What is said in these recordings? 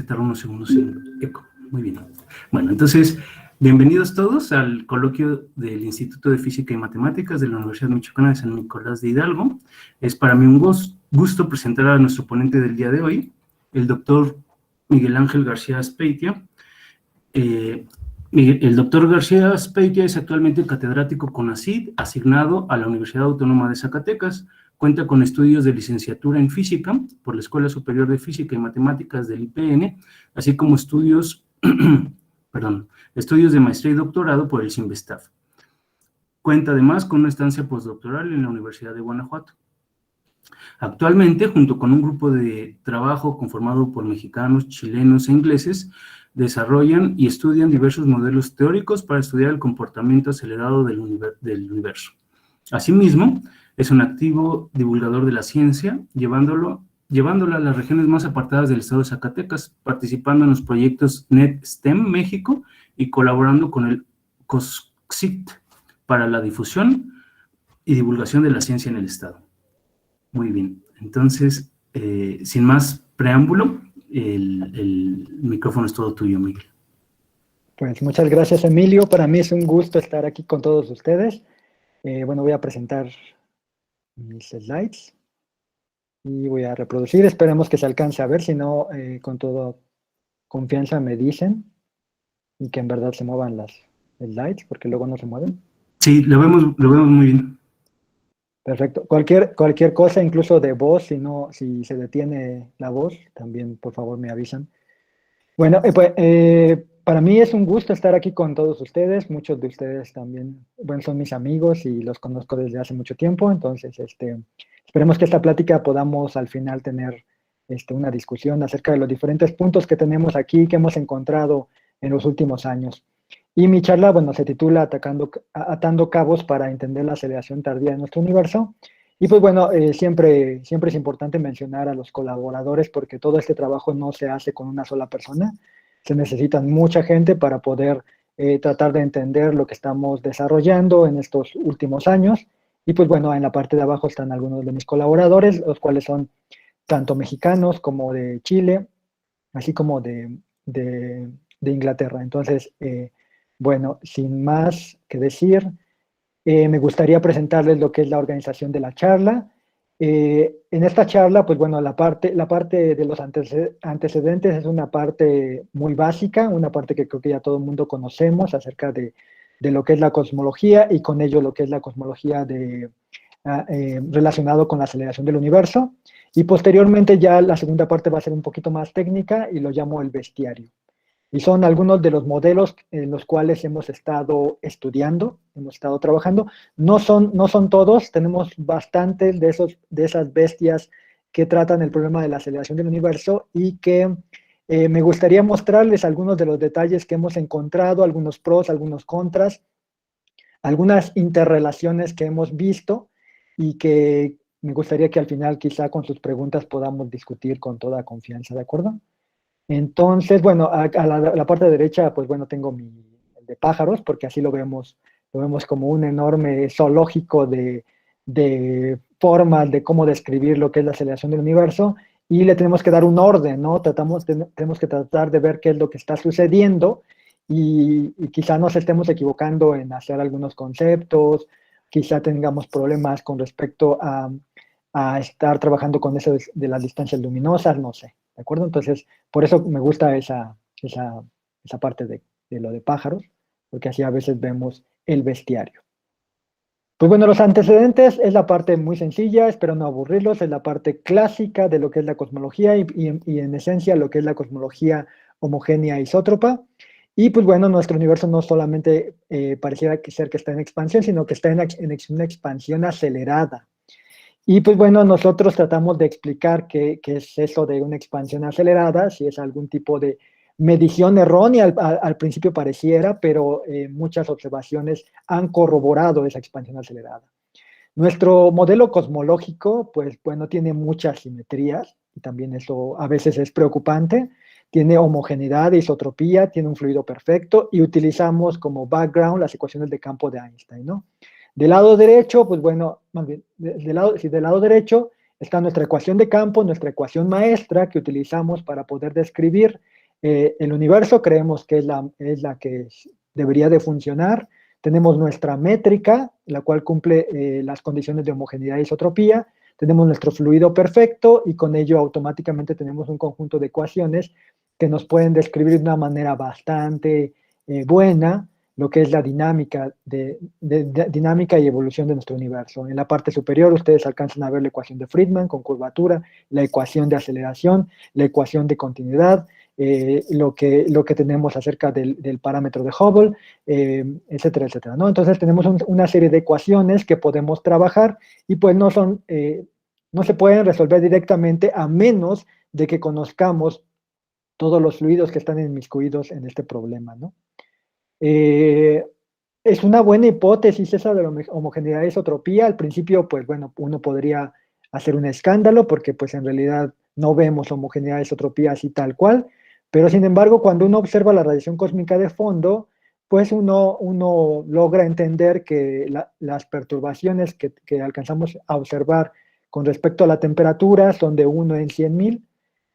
Tarda unos segundos en eco. Muy bien. Bueno, entonces, bienvenidos todos al coloquio del Instituto de Física y Matemáticas de la Universidad Michoacana de San Nicolás de Hidalgo. Es para mí un gusto presentar a nuestro ponente del día de hoy, el doctor Miguel Ángel García Azpeitia. El doctor García Azpeitia es actualmente catedrático CONACYT, asignado a la Universidad Autónoma de Zacatecas. Cuenta con estudios de licenciatura en física por la Escuela Superior de Física y Matemáticas del IPN, así como estudios de maestría y doctorado por el CIMBESTAF. Cuenta además con una estancia postdoctoral en la Universidad de Guanajuato. Actualmente, junto con un grupo de trabajo conformado por mexicanos, chilenos e ingleses, desarrollan y estudian diversos modelos teóricos para estudiar el comportamiento acelerado del universo. Asimismo, es un activo divulgador de la ciencia, llevándola a las regiones más apartadas del estado de Zacatecas, participando en los proyectos NetSTEM México y colaborando con el COSCIT para la difusión y divulgación de la ciencia en el estado. Muy bien, entonces, sin más preámbulo, el micrófono es todo tuyo, Miguel. Pues muchas gracias, Emilio. Para mí es un gusto estar aquí con todos ustedes. Bueno, voy a presentar mis slides y voy a reproducir. Esperemos que se alcance a ver, si no, con toda confianza me dicen y que en verdad se muevan las slides, porque luego no se mueven. Sí, lo vemos muy bien. Perfecto. Cualquier cosa, incluso de voz, si se detiene la voz, también por favor me avisan. Bueno, para mí es un gusto estar aquí con todos ustedes. Muchos de ustedes también, bueno, son mis amigos y los conozco desde hace mucho tiempo. Entonces, esperemos que esta plática podamos al final tener una discusión acerca de los diferentes puntos que tenemos aquí, que hemos encontrado en los últimos años. Y mi charla, bueno, se titula Atando cabos para entender la aceleración tardía de nuestro universo. Y pues bueno, siempre es importante mencionar a los colaboradores porque todo este trabajo no se hace con una sola persona. Se necesitan mucha gente para poder tratar de entender lo que estamos desarrollando en estos últimos años. Y pues bueno, en la parte de abajo están algunos de mis colaboradores, los cuales son tanto mexicanos como de Chile, así como de Inglaterra. Entonces, bueno, sin más que decir, me gustaría presentarles lo que es la organización de la charla. En esta charla, pues bueno, la parte de los antecedentes es una parte muy básica, una parte que creo que ya todo el mundo conocemos acerca de lo que es la cosmología y con ello lo que es la cosmología relacionado con la aceleración del universo. Y posteriormente ya la segunda parte va a ser un poquito más técnica y lo llamo el bestiario. Y son algunos de los modelos en los cuales hemos estado estudiando, hemos estado trabajando. No son todos, tenemos bastantes de esas bestias que tratan el problema de la aceleración del universo y que me gustaría mostrarles algunos de los detalles que hemos encontrado, algunos pros, algunos contras, algunas interrelaciones que hemos visto y que me gustaría que al final quizá con sus preguntas podamos discutir con toda confianza, ¿de acuerdo? Entonces, bueno, a la parte derecha, pues bueno, tengo el de pájaros, porque así lo vemos como un enorme zoológico de formas de cómo describir lo que es la aceleración del universo, y le tenemos que dar un orden, ¿no? Tenemos que tratar de ver qué es lo que está sucediendo, y quizá nos estemos equivocando en hacer algunos conceptos, quizá tengamos problemas con respecto a estar trabajando con eso de las distancias luminosas, no sé. ¿De acuerdo? Entonces, por eso me gusta esa parte de lo de pájaros, porque así a veces vemos el bestiario. Pues bueno, los antecedentes es la parte muy sencilla, espero no aburrirlos, es la parte clásica de lo que es la cosmología y en esencia lo que es la cosmología homogénea isótropa. Y pues bueno, nuestro universo no solamente pareciera ser que está en expansión, sino que está en una expansión acelerada. Y pues bueno, nosotros tratamos de explicar qué es eso de una expansión acelerada, si es algún tipo de medición errónea, al principio pareciera, pero muchas observaciones han corroborado esa expansión acelerada. Nuestro modelo cosmológico, pues bueno, tiene muchas simetrías, y también eso a veces es preocupante. Tiene homogeneidad, isotropía, tiene un fluido perfecto, y utilizamos como background las ecuaciones de campo de Einstein, ¿no? Del lado derecho, pues bueno, más bien, del lado derecho está nuestra ecuación de campo, nuestra ecuación maestra que utilizamos para poder describir El universo creemos que es la que debería de funcionar. Tenemos nuestra métrica, la cual cumple las condiciones de homogeneidad y isotropía. Tenemos nuestro fluido perfecto y con ello automáticamente tenemos un conjunto de ecuaciones que nos pueden describir de una manera bastante buena lo que es la dinámica, dinámica y evolución de nuestro universo. En la parte superior ustedes alcanzan a ver la ecuación de Friedman con curvatura, la ecuación de aceleración, la ecuación de continuidad, lo que tenemos acerca del parámetro de Hubble, etcétera, etcétera, ¿no? Entonces tenemos una serie de ecuaciones que podemos trabajar y pues no se pueden resolver directamente a menos de que conozcamos todos los fluidos que están inmiscuidos en este problema, ¿no? Es una buena hipótesis esa de la homogeneidad y isotropía. Al principio, pues bueno, uno podría hacer un escándalo porque pues en realidad no vemos homogeneidad y isotropía así tal cual, pero sin embargo, cuando uno observa la radiación cósmica de fondo, pues uno logra entender que las perturbaciones que alcanzamos a observar con respecto a la temperatura son de 1 en 100.000.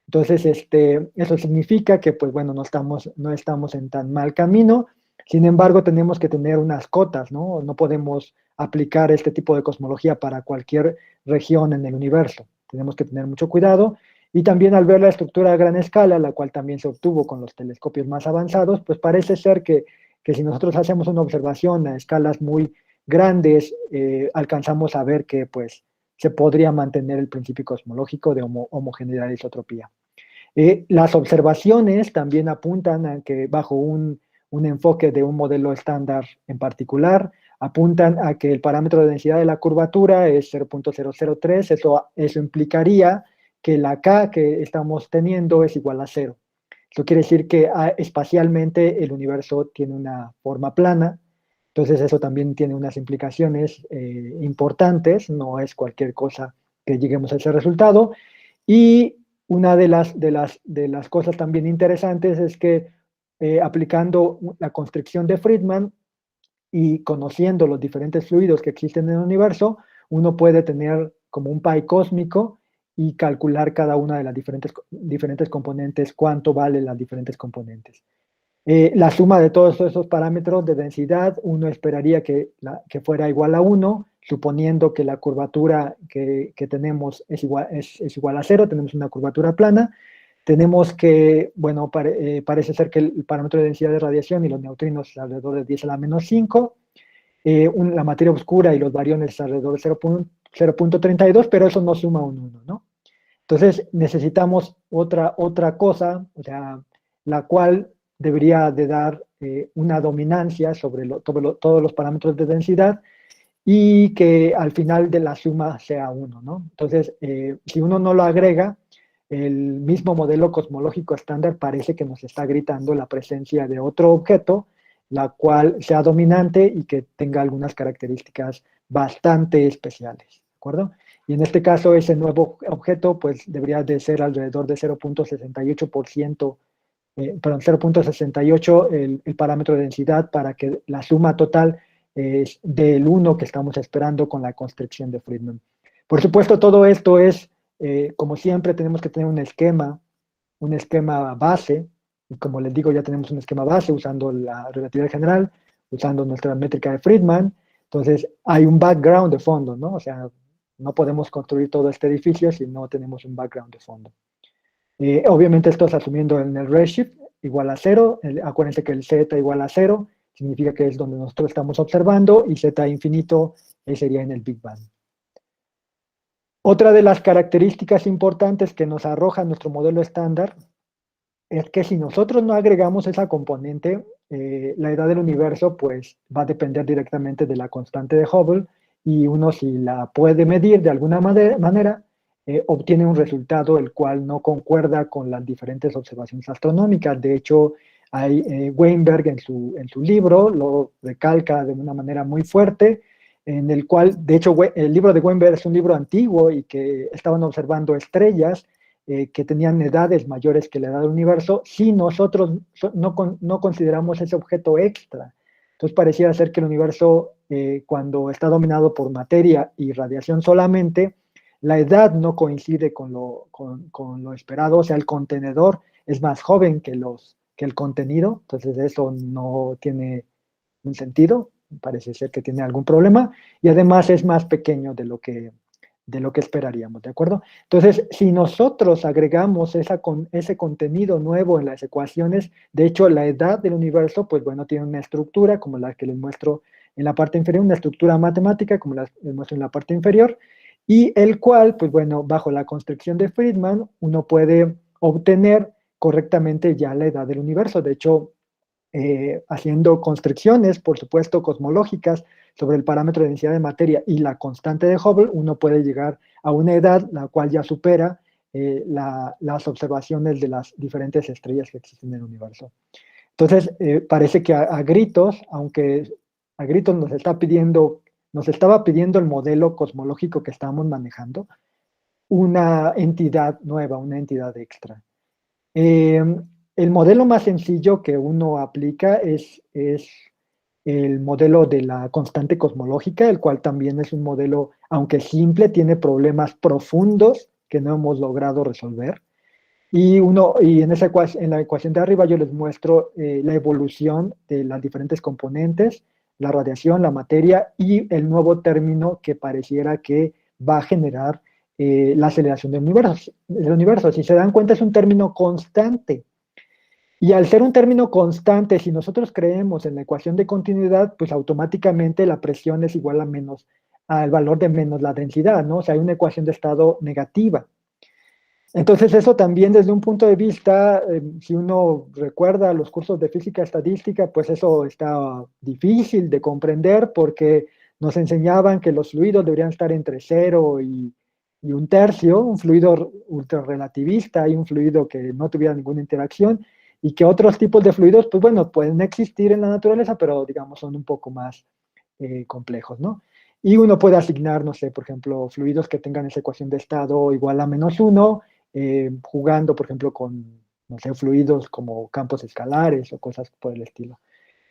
Entonces, eso significa que, pues bueno, no estamos en tan mal camino. Sin embargo, tenemos que tener unas cotas, ¿no? No podemos aplicar este tipo de cosmología para cualquier región en el universo. Tenemos que tener mucho cuidado. Y también al ver la estructura a gran escala, la cual también se obtuvo con los telescopios más avanzados, pues parece ser que si nosotros hacemos una observación a escalas muy grandes, alcanzamos a ver que, pues, se podría mantener el principio cosmológico de homogeneidad y isotropía. Las observaciones también apuntan a que bajo un enfoque de un modelo estándar en particular, apuntan a que el parámetro de densidad de la curvatura es 0.003, eso implicaría que la K que estamos teniendo es igual a 0. Eso quiere decir que espacialmente el universo tiene una forma plana, entonces eso también tiene unas implicaciones importantes, no es cualquier cosa que lleguemos a ese resultado. Y una de las cosas también interesantes es que aplicando la constricción de Friedman y conociendo los diferentes fluidos que existen en el universo, uno puede tener como un pie cósmico y calcular cada una de las diferentes componentes, cuánto valen las diferentes componentes. La suma de todos esos parámetros de densidad, uno esperaría que fuera igual a 1, suponiendo que la curvatura que tenemos es igual a 0, tenemos una curvatura plana. Tenemos que, bueno, parece ser que el parámetro de densidad de radiación y los neutrinos es alrededor de 10 a la menos 5, la materia oscura y los bariones es alrededor de 0.32, pero eso no suma un 1, ¿no? Entonces necesitamos otra cosa, o sea, la cual debería de dar una dominancia sobre todos los parámetros de densidad y que al final de la suma sea 1, ¿no? Entonces, si uno no lo agrega, el mismo modelo cosmológico estándar parece que nos está gritando la presencia de otro objeto, la cual sea dominante y que tenga algunas características bastante especiales, ¿de acuerdo? Y en este caso, ese nuevo objeto, pues, debería de ser alrededor de 0.68%, perdón, 0.68 el parámetro de densidad para que la suma total es del 1 que estamos esperando con la constricción de Friedman. Por supuesto, todo esto es, como siempre, tenemos que tener un esquema base, y como les digo, ya tenemos un esquema base usando la relatividad general, usando nuestra métrica de Friedman, entonces hay un background de fondo, ¿no? O sea, no podemos construir todo este edificio si no tenemos un background de fondo. Obviamente esto es asumiendo en el redshift igual a 0, acuérdense que el z igual a 0, significa que es donde nosotros estamos observando, y z infinito sería en el Big Bang. Otra de las características importantes que nos arroja nuestro modelo estándar es que si nosotros no agregamos esa componente, la edad del universo pues va a depender directamente de la constante de Hubble, y uno, si la puede medir de alguna manera, obtiene un resultado el cual no concuerda con las diferentes observaciones astronómicas. De hecho, Weinberg en su libro lo recalca de una manera muy fuerte, en el cual, de hecho, el libro de Weinberg es un libro antiguo y que estaban observando estrellas que tenían edades mayores que la edad del universo, si nosotros no consideramos ese objeto extra. Entonces pareciera ser que el universo, cuando está dominado por materia y radiación solamente, la edad no coincide con lo esperado, o sea, el contenedor es más joven que el contenido, entonces eso no tiene un sentido, parece ser que tiene algún problema, y además es más pequeño de lo que esperaríamos, ¿de acuerdo? Entonces, si nosotros agregamos ese contenido nuevo en las ecuaciones, de hecho, la edad del universo, pues bueno, tiene una estructura, como la que les muestro en la parte inferior, una estructura matemática, como les muestro en la parte inferior, y el cual, pues bueno, bajo la constricción de Friedman, uno puede obtener correctamente ya la edad del universo. De hecho, haciendo constricciones, por supuesto, cosmológicas, sobre el parámetro de densidad de materia y la constante de Hubble, uno puede llegar a una edad la cual ya supera las observaciones de las diferentes estrellas que existen en el universo. Entonces, parece que a gritos, aunque a gritos nos estaba pidiendo el modelo cosmológico que estábamos manejando, una entidad nueva, una entidad extra. El modelo más sencillo que uno aplica es el modelo de la constante cosmológica, el cual también es un modelo, aunque simple, tiene problemas profundos que no hemos logrado resolver. Y en la ecuación de arriba yo les muestro la evolución de las diferentes componentes, la radiación, la materia y el nuevo término que pareciera que va a generar la aceleración del universo. El universo, si se dan cuenta, es un término constante. Y al ser un término constante, si nosotros creemos en la ecuación de continuidad, pues automáticamente la presión es igual a menos, al valor de menos la densidad, ¿no? O sea, hay una ecuación de estado negativa. Entonces eso también desde un punto de vista, si uno recuerda los cursos de física estadística, pues eso está difícil de comprender porque nos enseñaban que los fluidos deberían estar entre 0 y 1/3, un fluido ultrarrelativista y un fluido que no tuviera ninguna interacción, y que otros tipos de fluidos, pues bueno, pueden existir en la naturaleza, pero digamos son un poco más complejos, ¿no? Y uno puede asignar, no sé, por ejemplo, fluidos que tengan esa ecuación de estado igual a -1, jugando, por ejemplo, con, no sé, fluidos como campos escalares o cosas por el estilo.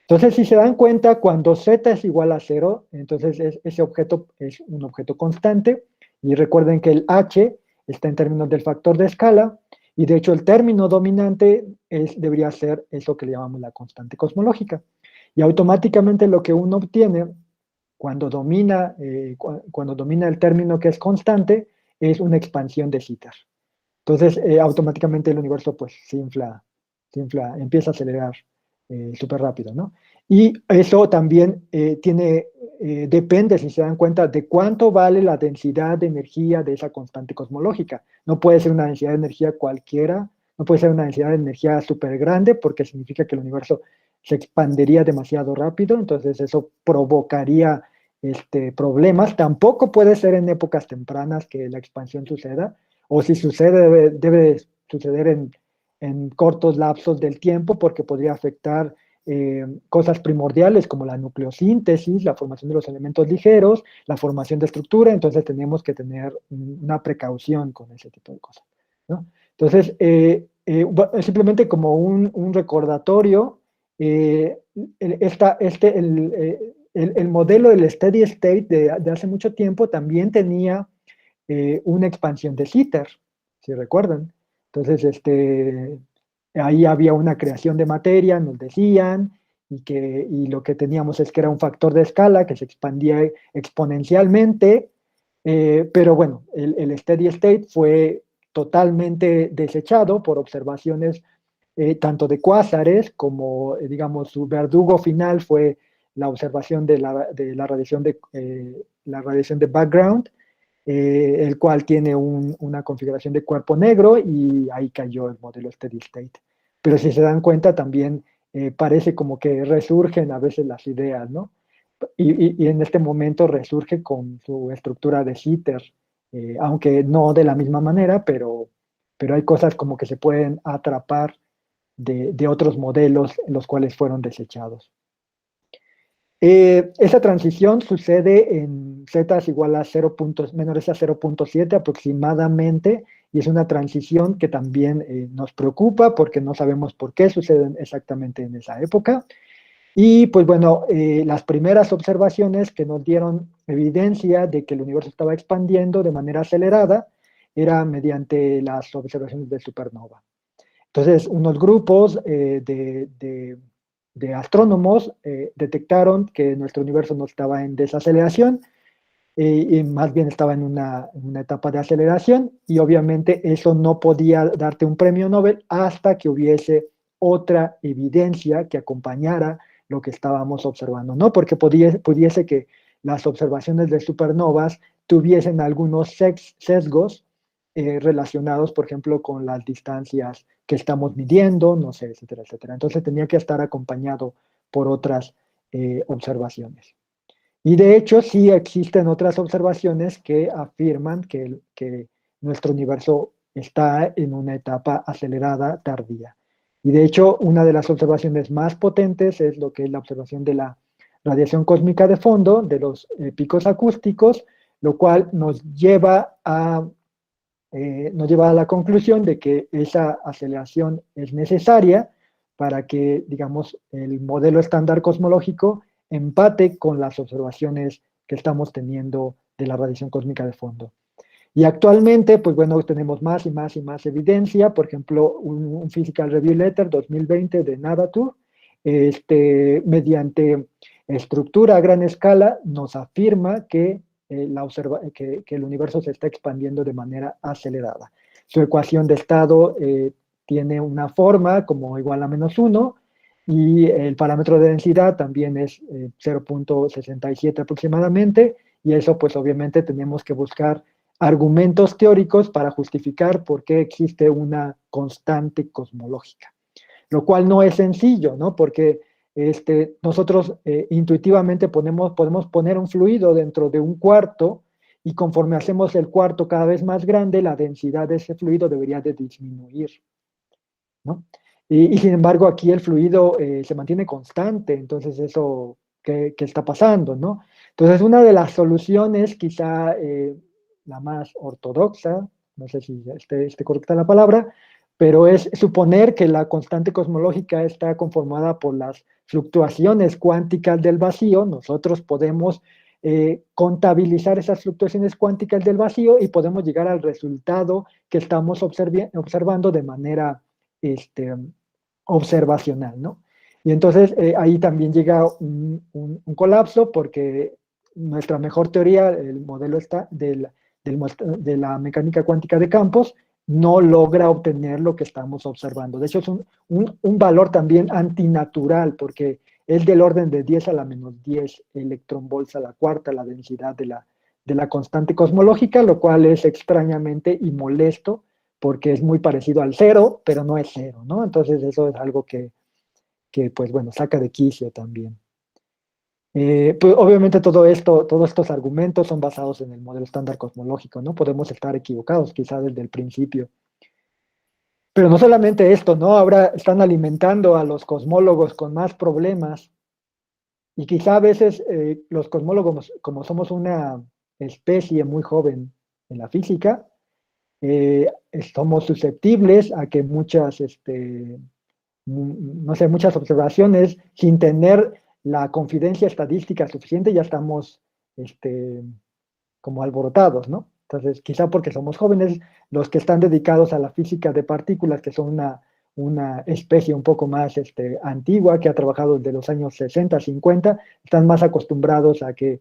Entonces, si se dan cuenta, cuando z es igual a 0, entonces ese objeto es un objeto constante, y recuerden que el h está en términos del factor de escala, y de hecho el término dominante debería ser eso que le llamamos la constante cosmológica. Y automáticamente lo que uno obtiene cuando domina el término que es constante es una expansión de Zeta. Entonces, automáticamente el universo pues empieza a acelerar súper rápido, ¿no? Y eso también depende, si se dan cuenta, de cuánto vale la densidad de energía de esa constante cosmológica. No puede ser una densidad de energía cualquiera, no puede ser una densidad de energía súper grande, porque significa que el universo se expandería demasiado rápido, entonces eso provocaría problemas. Tampoco puede ser en épocas tempranas que la expansión suceda, o si sucede, debe suceder en cortos lapsos del tiempo, porque podría afectar cosas primordiales como la nucleosíntesis, la formación de los elementos ligeros, la formación de estructura. Entonces tenemos que tener una precaución con ese tipo de cosas, ¿no? Entonces, simplemente como un recordatorio, el modelo del steady state de hace mucho tiempo también tenía una expansión de Zeta, si recuerdan. Entonces, ahí había una creación de materia, nos decían, y lo que teníamos es que era un factor de escala que se expandía exponencialmente, pero bueno, el steady state fue totalmente desechado por observaciones tanto de cuásares como, digamos, su verdugo final fue la observación de la radiación de background, el cual tiene una configuración de cuerpo negro, y ahí cayó el modelo steady state. Pero si se dan cuenta, también parece como que resurgen a veces las ideas, ¿no? Y en este momento resurge con su estructura de Zeta, aunque no de la misma manera, pero hay cosas como que se pueden atrapar de otros modelos, los cuales fueron desechados. Esa transición sucede en z es igual a 0 menores a 0.7 aproximadamente, y es una transición que también nos preocupa porque no sabemos por qué suceden exactamente en esa época. Y pues bueno, las primeras observaciones que nos dieron evidencia de que el universo estaba expandiendo de manera acelerada era mediante las observaciones de supernova. Entonces, unos grupos de astrónomos detectaron que nuestro universo no estaba en desaceleración, y más bien estaba en una etapa de aceleración, y obviamente eso no podía darte un premio Nobel hasta que hubiese otra evidencia que acompañara lo que estábamos observando, ¿no? Porque pudiese que las observaciones de supernovas tuviesen algunos sesgos relacionados, por ejemplo, con las distancias que estamos midiendo, no sé, etcétera, etcétera. Entonces tenía que estar acompañado por otras observaciones. Y de hecho, sí existen otras observaciones que afirman que nuestro universo está en una etapa acelerada tardía. Y de hecho, una de las observaciones más potentes es lo que es la observación de la radiación cósmica de fondo, de los picos acústicos, lo cual nos lleva a la conclusión de que esa aceleración es necesaria para que, digamos, el modelo estándar cosmológico empate con las observaciones que estamos teniendo de la radiación cósmica de fondo. Y actualmente, pues bueno, tenemos más y más y más evidencia. Por ejemplo, un Physical Review Letter 2020 de Navature, mediante estructura a gran escala, nos afirma que que el universo se está expandiendo de manera acelerada. Su ecuación de estado tiene una forma como igual a -1, y el parámetro de densidad también es 0.67 aproximadamente, y eso pues obviamente tenemos que buscar argumentos teóricos para justificar por qué existe una constante cosmológica, lo cual no es sencillo, ¿no? Porque nosotros intuitivamente podemos poner un fluido dentro de un cuarto, y conforme hacemos el cuarto cada vez más grande, la densidad de ese fluido debería de disminuir, ¿no? Y sin embargo, aquí el fluido se mantiene constante. Entonces, ¿eso qué está pasando, no? Entonces, una de las soluciones, quizá la más ortodoxa, no sé si esté correcta la palabra, pero es suponer que la constante cosmológica está conformada por las fluctuaciones cuánticas del vacío. Nosotros podemos contabilizar esas fluctuaciones cuánticas del vacío y podemos llegar al resultado que estamos observando de manera este, observacional, ¿no? Y entonces ahí también llega un colapso, porque nuestra mejor teoría, el modelo de la mecánica cuántica de campos, no logra obtener lo que estamos observando. De hecho, es un valor también antinatural, porque es del orden de 10 a la -10 electronvolts a la cuarta la densidad de la constante cosmológica, lo cual es extrañamente y molesto, porque es muy parecido al cero, pero no es cero, ¿no? Entonces eso es algo que pues bueno, saca de quicio también. Pues obviamente todos estos argumentos son basados en el modelo estándar cosmológico, ¿no? Podemos estar equivocados quizá desde el principio. Pero no solamente esto, ¿no? Ahora están alimentando a los cosmólogos con más problemas, y quizá a veces los cosmólogos, como somos una especie muy joven en la física, somos susceptibles a que no sé, muchas observaciones, sin tener la confidencia estadística suficiente, ya estamos como alborotados, ¿no? Entonces, quizá porque somos jóvenes, los que están dedicados a la física de partículas, que son una especie un poco más antigua, que ha trabajado desde los años 60, 50, están más acostumbrados a que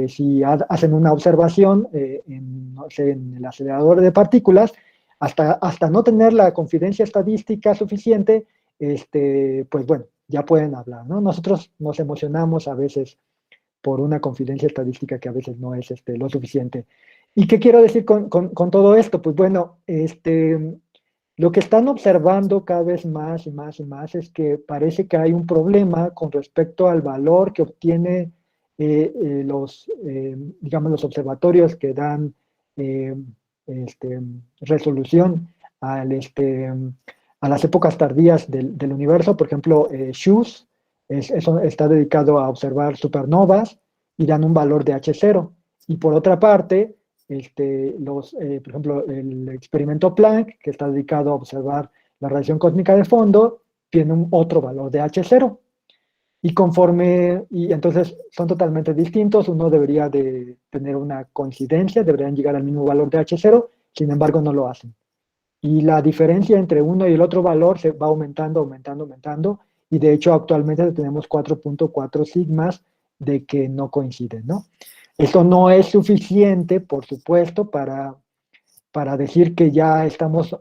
si hacen una observación no sé, en el acelerador de partículas, hasta no tener la confidencia estadística suficiente, pues bueno, ya pueden hablar, ¿no? Nosotros nos emocionamos a veces por una confidencia estadística que a veces no es lo suficiente. ¿Y qué quiero decir con todo esto? Pues bueno, lo que están observando cada vez más y más y más es que parece que hay un problema con respecto al valor que obtiene digamos, los observatorios que dan eh, resolución a las épocas tardías del universo. Por ejemplo, SHUS eso está dedicado a observar supernovas y dan un valor de H0. Y por otra parte, por ejemplo, el experimento Planck, que está dedicado a observar la radiación cósmica de fondo, tiene otro valor de H0. Y entonces son totalmente distintos. Uno debería de tener una coincidencia, deberían llegar al mismo valor de H0, sin embargo no lo hacen. y la diferencia entre uno y el otro valor se va aumentando, aumentando, aumentando, y de hecho actualmente tenemos 4.4 sigmas de que no coinciden, ¿no? Esto no es suficiente, por supuesto, para decir que ya estamos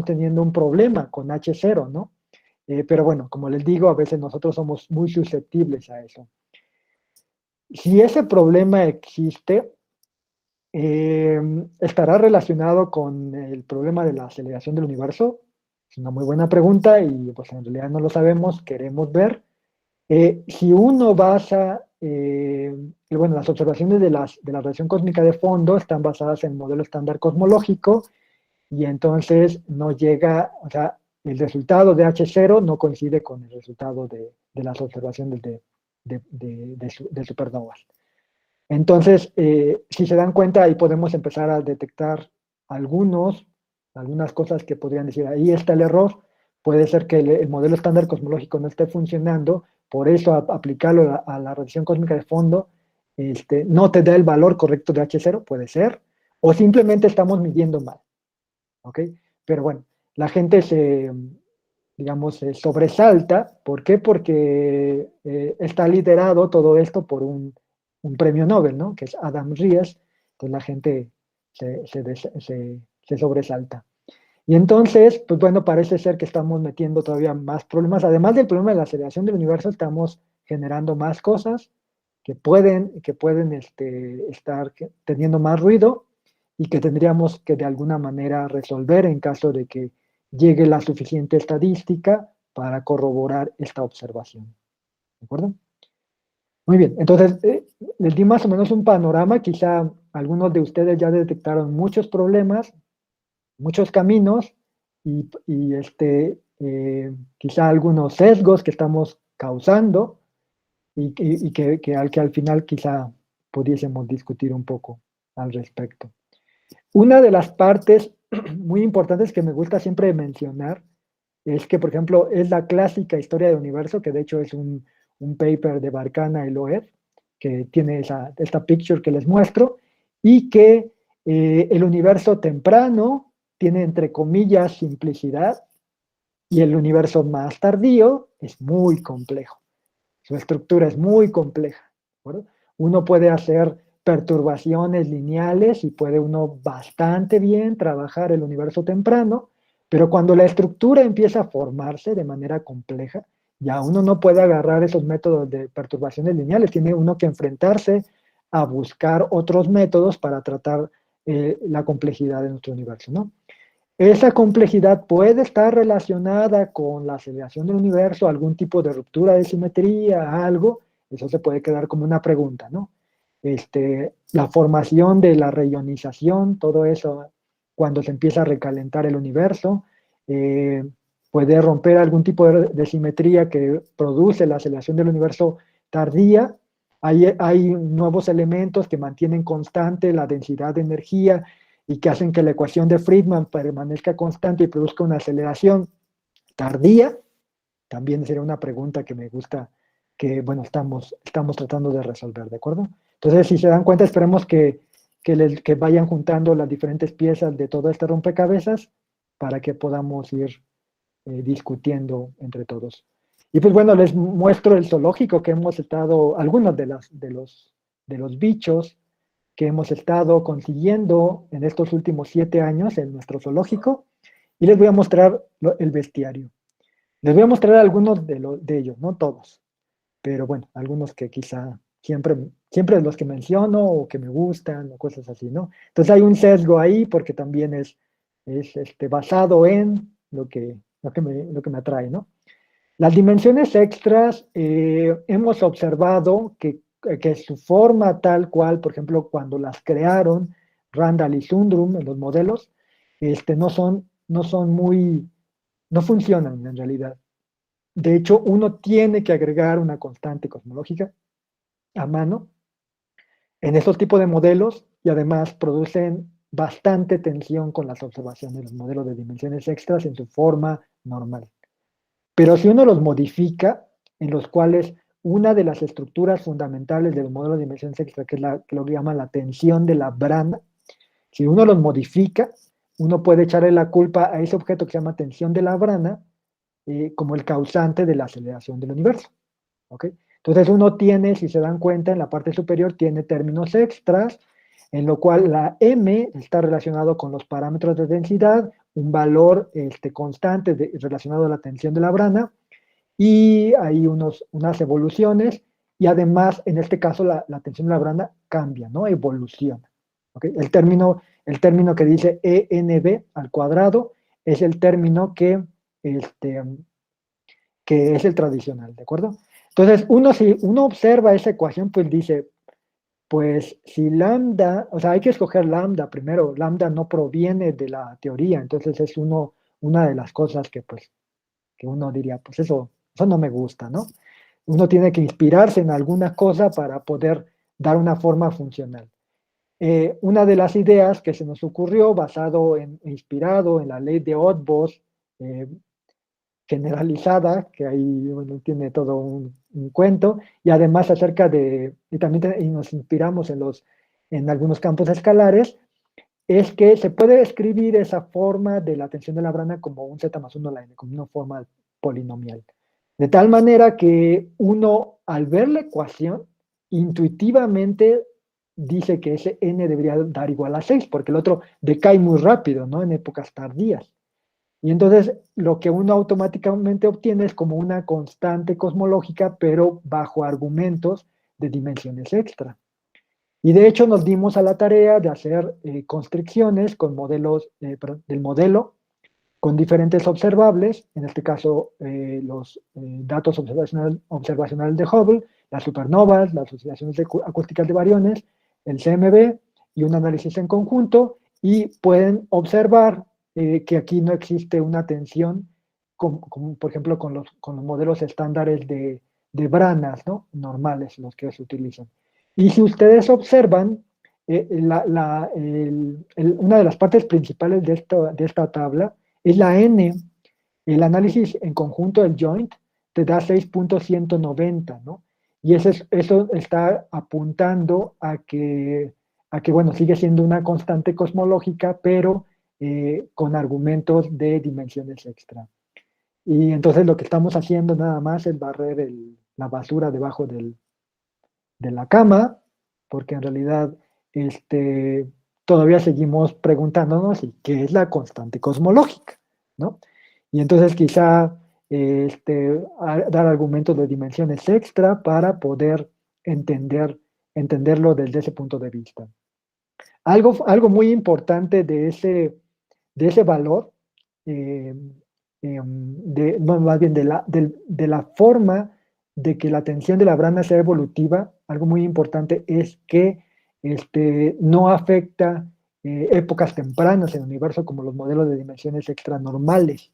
teniendo un problema con H0, ¿no? Pero bueno, como les digo, a veces nosotros somos muy susceptibles a eso. Si ese problema existe, ¿estará relacionado con el problema de la aceleración del universo? Es una muy buena pregunta y pues en realidad no lo sabemos, queremos ver. Si uno basa, bueno, las observaciones de la radiación cósmica de fondo están basadas en el modelo estándar cosmológico y entonces no llega, o sea, el resultado de H0 no coincide con el resultado de las observaciones de supernovas. Entonces, si se dan cuenta, ahí podemos empezar a detectar algunas cosas que podrían decir, ahí está el error, puede ser que el modelo estándar cosmológico no esté funcionando, por eso aplicarlo a la radiación cósmica de fondo no te da el valor correcto de H0, puede ser, o simplemente estamos midiendo mal, ¿ok? Pero bueno, la gente digamos, se sobresalta. ¿Por qué? Porque está liderado todo esto por un premio Nobel, ¿no? Que es Adam Ries. Entonces la gente se sobresalta. Y entonces, pues bueno, parece ser que estamos metiendo todavía más problemas. Además del problema de la aceleración del universo, estamos generando más cosas que pueden estar teniendo más ruido y que tendríamos que de alguna manera resolver en caso de que llegue la suficiente estadística para corroborar esta observación. ¿De acuerdo? Muy bien, entonces les di más o menos un panorama, quizá algunos de ustedes ya detectaron muchos problemas, muchos caminos y quizá algunos sesgos que estamos causando y que al final quizá pudiésemos discutir un poco al respecto. Una de las partes muy importantes que me gusta siempre mencionar es que, por ejemplo, es la clásica historia del universo, que de hecho es un paper de Barkana y Loeb, que tiene esta picture que les muestro, y que el universo temprano tiene, entre comillas, simplicidad, y el universo más tardío es muy complejo. Su estructura es muy compleja. ¿De acuerdo? Uno puede hacer perturbaciones lineales y puede uno bastante bien trabajar el universo temprano, pero cuando la estructura empieza a formarse de manera compleja, ya uno no puede agarrar esos métodos de perturbaciones lineales, tiene uno que enfrentarse a buscar otros métodos para tratar la complejidad de nuestro universo, ¿no? Esa complejidad puede estar relacionada con la aceleración del universo, algún tipo de ruptura de simetría, algo, eso se puede quedar como una pregunta, ¿no? La formación de la reionización, todo eso, cuando se empieza a recalentar el universo, eh, puede romper algún tipo de simetría que produce la aceleración del universo tardía. Hay nuevos elementos que mantienen constante la densidad de energía y que hacen que la ecuación de Friedman permanezca constante y produzca una aceleración tardía. También sería una pregunta que me gusta, que bueno, estamos tratando de resolver, ¿de acuerdo? Entonces, si se dan cuenta, esperemos que vayan juntando las diferentes piezas de todo este rompecabezas para que podamos ir discutiendo entre todos. Y pues bueno, les muestro el zoológico que hemos estado, algunos de los bichos que hemos estado consiguiendo en estos últimos 7 años en nuestro zoológico, y les voy a mostrar el bestiario. Les voy a mostrar algunos de ellos, no todos, pero bueno, algunos que quizá siempre los que menciono o que me gustan o cosas así, ¿no? Entonces hay un sesgo ahí porque también es basado en lo que me atrae, ¿no? Las dimensiones extras, hemos observado que su forma tal cual, por ejemplo, cuando las crearon Randall y Sundrum en los modelos, no funcionan en realidad. De hecho, uno tiene que agregar una constante cosmológica a mano en estos tipos de modelos y además producen bastante tensión con las observaciones, los modelos de dimensiones extras en su forma normal. Pero si uno los modifica, en los cuales una de las estructuras fundamentales del modelo de dimensiones extra, que es lo que llama la tensión de la Brana, si uno los modifica, uno puede echarle la culpa a ese objeto que se llama tensión de Labrana como el causante de la aceleración del universo. ¿Ok? Entonces uno tiene, si se dan cuenta, en la parte superior tiene términos extras, en lo cual la m está relacionado con los parámetros de densidad, un valor constante relacionado a la tensión de Labrana, y hay unas evoluciones, y además, en este caso, la tensión de Labrana cambia, ¿no? Evoluciona. ¿Ok? El término que dice ENB al cuadrado es el término este, que es el tradicional, ¿de acuerdo? Entonces, si uno observa esa ecuación, pues dice, pues si lambda, o sea, hay que escoger lambda primero, lambda no proviene de la teoría, entonces es una de las cosas pues, que uno diría, pues eso no me gusta, ¿no? Uno tiene que inspirarse en alguna cosa para poder dar una forma funcional. Una de las ideas que se nos ocurrió, inspirado en la ley de Otbos, eh, generalizada, que ahí bueno, tiene todo un cuento, y además y también y nos inspiramos en algunos campos escalares, es que se puede escribir esa forma de la tensión de Labrana como un z más 1 a la n, como una forma polinomial. De tal manera que uno, al ver la ecuación, intuitivamente dice que ese n debería dar igual a 6, porque el otro decae muy rápido, ¿no? En épocas tardías. Y entonces lo que uno automáticamente obtiene es como una constante cosmológica, pero bajo argumentos de dimensiones extra. Y de hecho nos dimos a la tarea de hacer constricciones con del modelo con diferentes observables, en este caso los datos observacionales de Hubble, las supernovas, las oscilaciones acústicas de bariones, el CMB y un análisis en conjunto, y pueden observar que aquí no existe una tensión, como por ejemplo con los modelos estándares de branas, ¿no? Normales, los que se utilizan. Y si ustedes observan, una de las partes principales de esta tabla es la n. El análisis en conjunto del joint te da 6.190, ¿no? Y eso está apuntando bueno, sigue siendo una constante cosmológica, pero con argumentos de dimensiones extra. Y entonces lo que estamos haciendo nada más es barrer la basura debajo de la cama, porque en realidad todavía seguimos preguntándonos qué es la constante cosmológica, ¿no? Y entonces quizá dar argumentos de dimensiones extra para poder entenderlo desde ese punto de vista. Algo muy importante de ese valor, más bien de la forma de que la tensión de Labrana sea evolutiva, algo muy importante es que no afecta épocas tempranas en el universo como los modelos de dimensiones extranormales.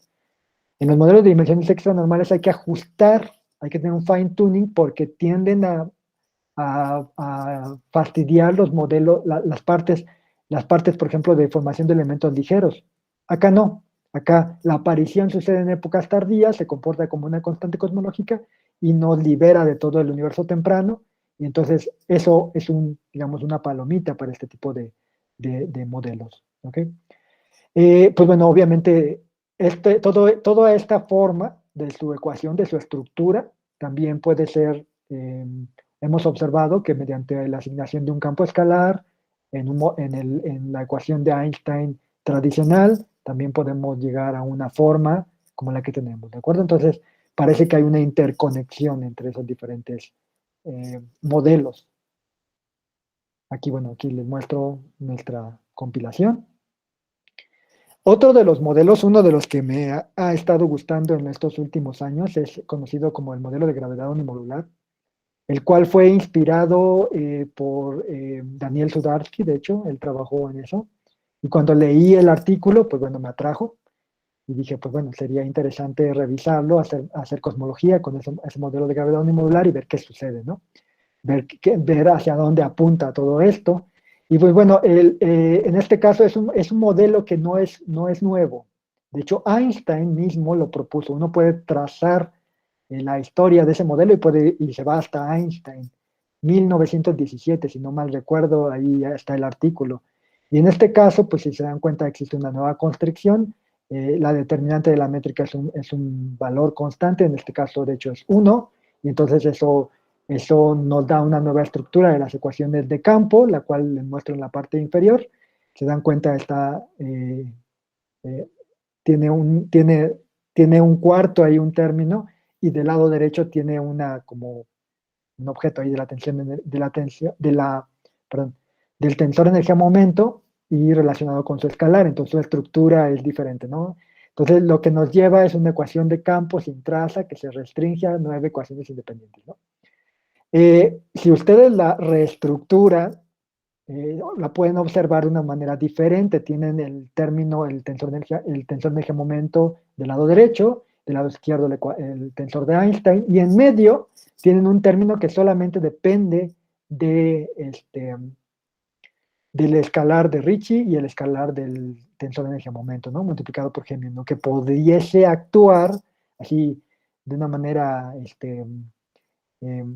En los modelos de dimensiones extranormales hay que ajustar, hay que tener un fine tuning porque tienden a fastidiar los modelos, las partes, por ejemplo, de formación de elementos ligeros. Acá no. Acá la aparición sucede en épocas tardías, se comporta como una constante cosmológica y nos libera de todo el universo temprano. Y entonces eso es digamos, una palomita para este tipo de modelos. ¿Okay? Pues bueno, obviamente toda esta forma de su ecuación, de su estructura, también puede ser, hemos observado que mediante la asignación de un campo escalar en la ecuación de Einstein tradicional, también podemos llegar a una forma como la que tenemos, ¿de acuerdo? Entonces, parece que hay una interconexión entre esos diferentes modelos. Aquí, bueno, aquí les muestro nuestra compilación. Otro de los modelos, uno de los que me ha estado gustando en estos últimos años, es conocido como el modelo de gravedad unimodular, el cual fue inspirado por Daniel Sudarsky, de hecho, él trabajó en eso. Y cuando leí el artículo, pues bueno, me atrajo y dije, pues bueno, sería interesante revisarlo, hacer cosmología con ese modelo de gravedad unimodular y ver qué sucede, ¿no? Ver hacia dónde apunta todo esto. Y pues bueno, en este caso es un modelo que no es nuevo. De hecho, Einstein mismo lo propuso. Uno puede trazar la historia de ese modelo y se va hasta Einstein, 1917, si no mal recuerdo, ahí está el artículo. Y en este caso, pues si se dan cuenta, existe una nueva constricción. La determinante de la métrica es un valor constante, en este caso, de hecho, es 1, y entonces eso nos da una nueva estructura de las ecuaciones de campo, la cual les muestro en la parte inferior. Se dan cuenta, eh, tiene un cuarto ahí, un término, y del lado derecho tiene como un objeto ahí de la tensión, perdón, del tensor energía-momento y relacionado con su escalar, entonces su estructura es diferente, ¿no? Entonces lo que nos lleva es una ecuación de campo sin traza que se restringe a 9 ecuaciones independientes, ¿no? Si ustedes la reestructuran, la pueden observar de una manera diferente. Tienen el tensor energía-momento del lado derecho, del lado izquierdo el tensor de Einstein, y en medio tienen un término que solamente depende del escalar de Ricci y el escalar del tensor de energía-momento, ¿no? Multiplicado por G, ¿no? Que pudiese actuar así de una manera,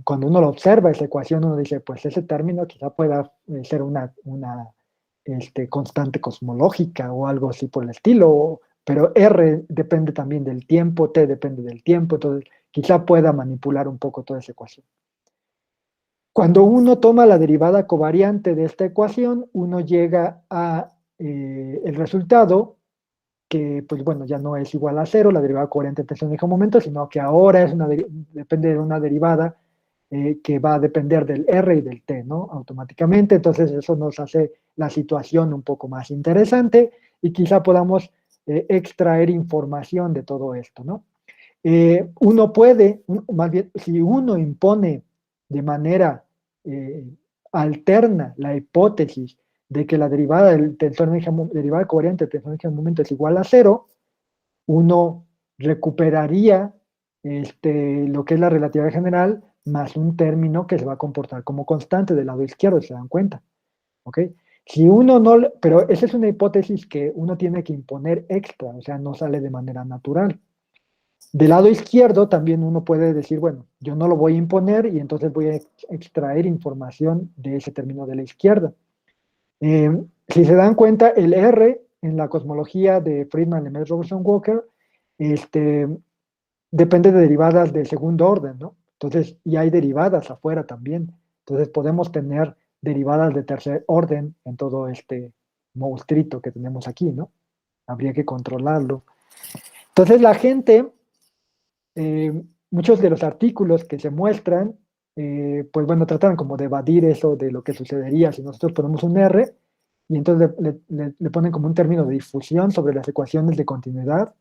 cuando uno lo observa, esa ecuación, uno dice, pues ese término quizá pueda ser una constante cosmológica o algo así por el estilo, pero R depende también del tiempo, T depende del tiempo, entonces quizá pueda manipular un poco toda esa ecuación. Cuando uno toma la derivada covariante de esta ecuación, uno llega a el resultado que, pues bueno, ya no es igual a cero, la derivada covariante en tensión de momento, sino que ahora depende de una derivada que va a depender del R y del T, ¿no? Automáticamente, entonces eso nos hace la situación un poco más interesante y quizá podamos extraer información de todo esto, ¿no? Más bien, si uno impone de manera eh, alterna la hipótesis de que la derivada del tensor derivada covariante del tensor de momento es igual a cero, uno recuperaría lo que es la relatividad general más un término que se va a comportar como constante del lado izquierdo, ¿se dan cuenta? ¿Ok? Si uno no, pero esa es una hipótesis que uno tiene que imponer extra, o sea, no sale de manera natural. Del lado izquierdo también uno puede decir, bueno, yo no lo voy a imponer y entonces voy a extraer información de ese término de la izquierda. Si se dan cuenta, el R en la cosmología de Friedman, Lemaitre, Robertson, Walker, este, depende de derivadas de segundo orden, ¿no? Entonces, y hay derivadas afuera también. Entonces, podemos tener derivadas de tercer orden en todo este monstruito que tenemos aquí, ¿no? Habría que controlarlo. Entonces, la gente, muchos de los artículos que se muestran, pues bueno, tratan como de evadir eso de lo que sucedería si nosotros ponemos un R y entonces le ponen como un término de difusión sobre las ecuaciones de continuidad,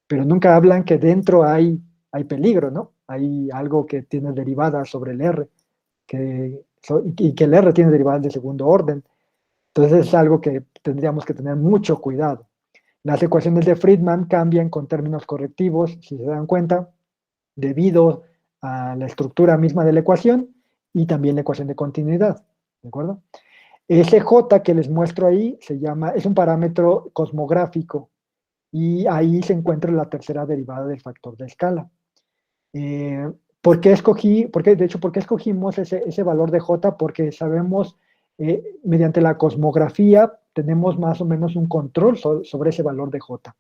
pero nunca hablan que dentro hay peligro, ¿no? Hay algo que tiene derivadas sobre el R, y que el R tiene derivadas de segundo orden. Entonces es algo que tendríamos que tener mucho cuidado. Las ecuaciones de Friedman cambian con términos correctivos, si se dan cuenta, debido a la estructura misma de la ecuación y también la ecuación de continuidad, ¿de acuerdo? Ese J que les muestro ahí es un parámetro cosmográfico y ahí se encuentra la tercera derivada del factor de escala. ¿Por qué escogimos ese valor de J? Porque sabemos, mediante la cosmografía, tenemos más o menos un control sobre ese valor de J.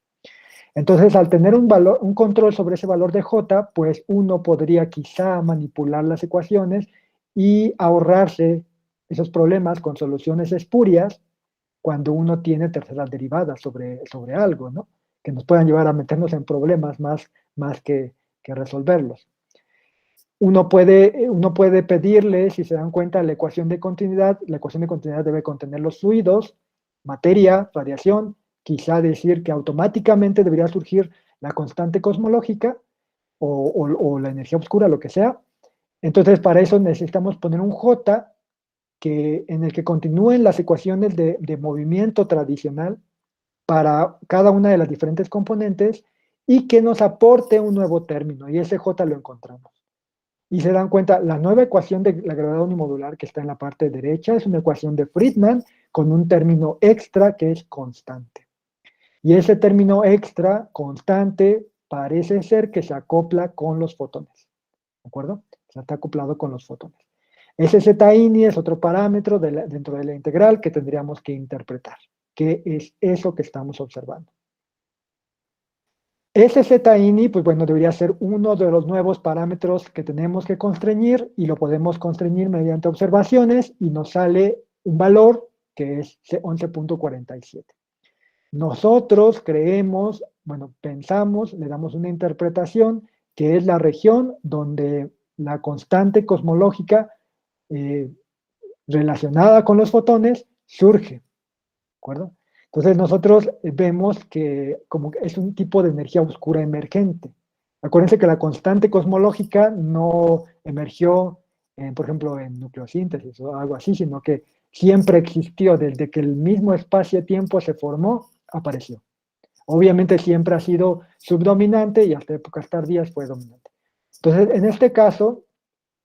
Entonces, al tener un control sobre ese valor de J, pues uno podría quizá manipular las ecuaciones y ahorrarse esos problemas con soluciones espurias cuando uno tiene terceras derivadas sobre algo, ¿no? Que nos puedan llevar a meternos en problemas más que resolverlos. Uno puede pedirle, si se dan cuenta, la ecuación de continuidad debe contener los fluidos, materia, radiación, quizá decir que automáticamente debería surgir la constante cosmológica o la energía oscura, lo que sea. Entonces, para eso necesitamos poner un J en el que continúen las ecuaciones de movimiento tradicional para cada una de las diferentes componentes y que nos aporte un nuevo término, y ese J lo encontramos. Y se dan cuenta, la nueva ecuación de la gravedad unimodular que está en la parte derecha es una ecuación de Friedman con un término extra que es constante. Y ese término extra, constante, parece ser que se acopla con los fotones. ¿De acuerdo? Se está acoplado con los fotones. SZINI es otro parámetro dentro de la integral que tendríamos que interpretar. ¿Qué es eso que estamos observando? SZINI, pues bueno, debería ser uno de los nuevos parámetros que tenemos que constreñir y lo podemos constreñir mediante observaciones y nos sale un valor que es 11.47. Nosotros creemos, bueno, pensamos, le damos una interpretación que es la región donde la constante cosmológica relacionada con los fotones surge, ¿de acuerdo? Entonces nosotros vemos que como que es un tipo de energía oscura emergente. Acuérdense que la constante cosmológica no emergió, por ejemplo, en nucleosíntesis o algo así, sino que siempre existió desde que el mismo espacio-tiempo se formó, apareció. Obviamente siempre ha sido subdominante y hasta épocas tardías fue dominante. Entonces, en este caso,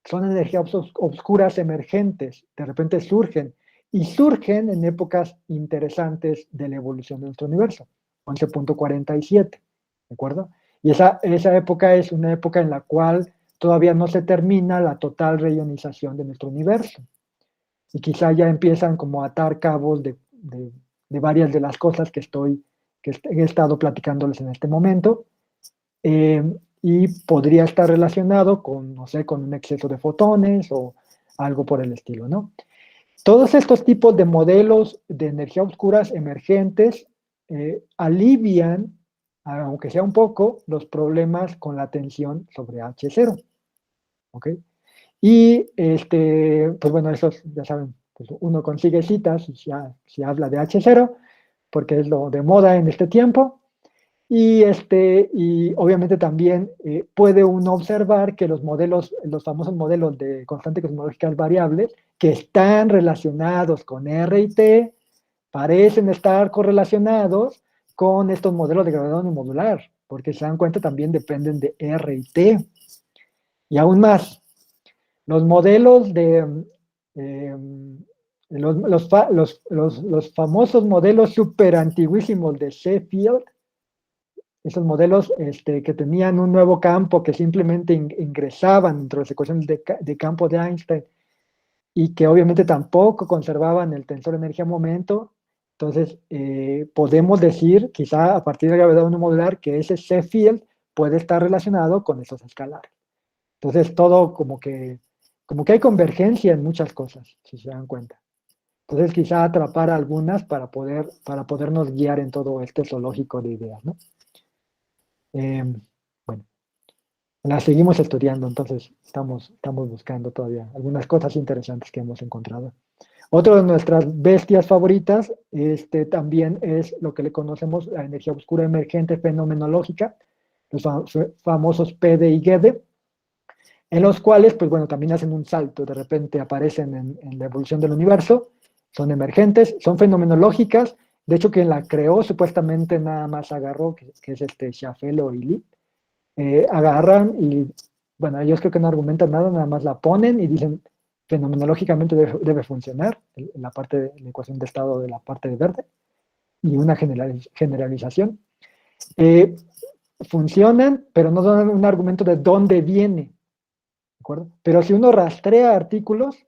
son energías oscuras emergentes, de repente surgen, y surgen en épocas interesantes de la evolución de nuestro universo, 11.47, ¿de acuerdo? Y esa época es una época en la cual todavía no se termina la total reionización de nuestro universo. Y quizá ya empiezan como a atar cabos de varias de las cosas que he estado platicándoles en este momento. Y podría estar relacionado con, no sé, con un exceso de fotones o algo por el estilo, ¿no? Todos estos tipos de modelos de energía oscuras emergentes alivian, aunque sea un poco, los problemas con la tensión sobre H0, ¿ok? Y, pues bueno, esos, ya saben, pues uno consigue citas si habla de H0, porque es lo de moda en este tiempo. Y obviamente también puede uno observar que los famosos modelos de constante cosmológicas variables, que están relacionados con R y T, parecen estar correlacionados con estos modelos de gravedad unimodular, porque se dan cuenta también dependen de R y T. Y aún más, los modelos los famosos modelos super antiguísimos de Sheffield, esos modelos que tenían un nuevo campo que simplemente ingresaban dentro de las ecuaciones de campo de Einstein y que obviamente tampoco conservaban el tensor energía-momento. Entonces, podemos decir, quizá a partir de la gravedad unimodular, que ese Sheffield puede estar relacionado con esos escalares. Entonces, todo como que hay convergencia en muchas cosas, si se dan cuenta. Entonces, quizá atrapar algunas para podernos guiar en todo este zoológico de ideas, ¿no? Bueno, las seguimos estudiando, entonces estamos buscando todavía algunas cosas interesantes que hemos encontrado. Otro de nuestras bestias favoritas también es lo que le conocemos la energía oscura emergente fenomenológica, los famosos PD y GEDE, en los cuales, pues bueno, también hacen un salto, de repente aparecen en la evolución del universo, son emergentes, son fenomenológicas. De hecho, quien la creó supuestamente nada más agarró, que es Schaffelo y Lee, agarran y, bueno, ellos creo que no argumentan nada más la ponen y dicen, fenomenológicamente debe funcionar, la parte de la ecuación de estado de la parte de verde, y una generalización. Funcionan, pero no dan un argumento de dónde viene, ¿de acuerdo? Pero si uno rastrea artículos,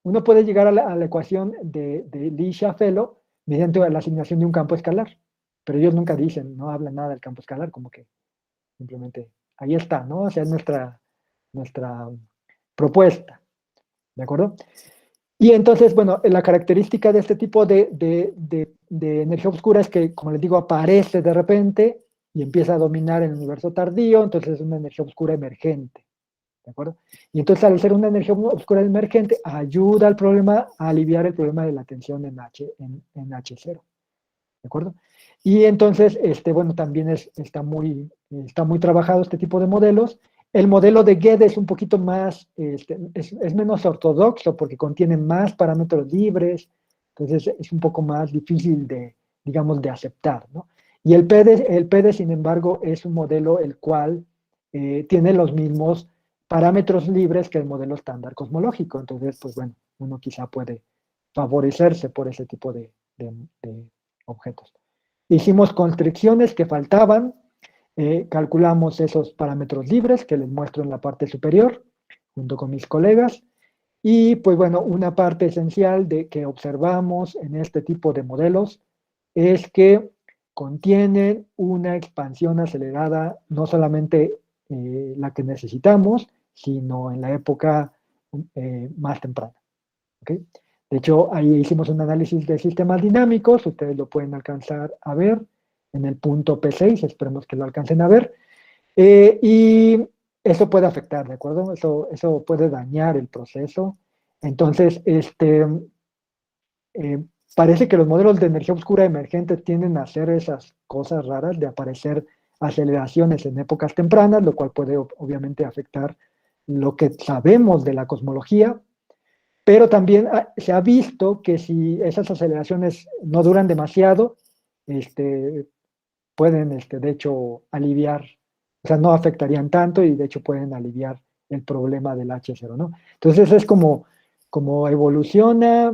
uno puede llegar a la ecuación de Lee-Schaffelo mediante la asignación de un campo escalar, pero ellos nunca dicen, no hablan nada del campo escalar, como que simplemente ahí está, ¿no? O sea, es nuestra propuesta, ¿de acuerdo? Y entonces, bueno, la característica de este tipo de energía oscura es que, como les digo, aparece de repente y empieza a dominar el universo tardío, entonces es una energía oscura emergente, ¿de acuerdo? Y entonces, al ser una energía oscura emergente, ayuda al problema a aliviar el problema de la tensión en H0, ¿de acuerdo? Y entonces, bueno, también está muy trabajado este tipo de modelos. El modelo de GED es un poquito más, es menos ortodoxo porque contiene más parámetros libres, entonces es un poco más difícil digamos, de aceptar, ¿no? Y el PD, sin embargo, es un modelo el cual tiene los mismos parámetros libres que el modelo estándar cosmológico, entonces, pues bueno, uno quizá puede favorecerse por ese tipo de objetos. Hicimos constricciones que faltaban, calculamos esos parámetros libres que les muestro en la parte superior, junto con mis colegas, Y pues bueno, una parte esencial de que observamos en este tipo de modelos es que contienen una expansión acelerada, no solamente la que necesitamos, sino en la época más temprana. ¿Okay? De hecho, ahí hicimos un análisis de sistemas dinámicos, ustedes lo pueden alcanzar a ver en el punto P6, esperemos que lo alcancen a ver, y eso puede afectar, ¿de acuerdo? Eso puede dañar el proceso. Entonces, eh, parece que los modelos de energía oscura emergente tienden a hacer esas cosas raras de aparecer aceleraciones en épocas tempranas, lo cual puede obviamente afectar lo que sabemos de la cosmología, pero también se ha visto que si esas aceleraciones no duran demasiado, este, pueden, de hecho, aliviar, o sea, no afectarían tanto y de hecho pueden aliviar el problema del H0, ¿no? Entonces es como evoluciona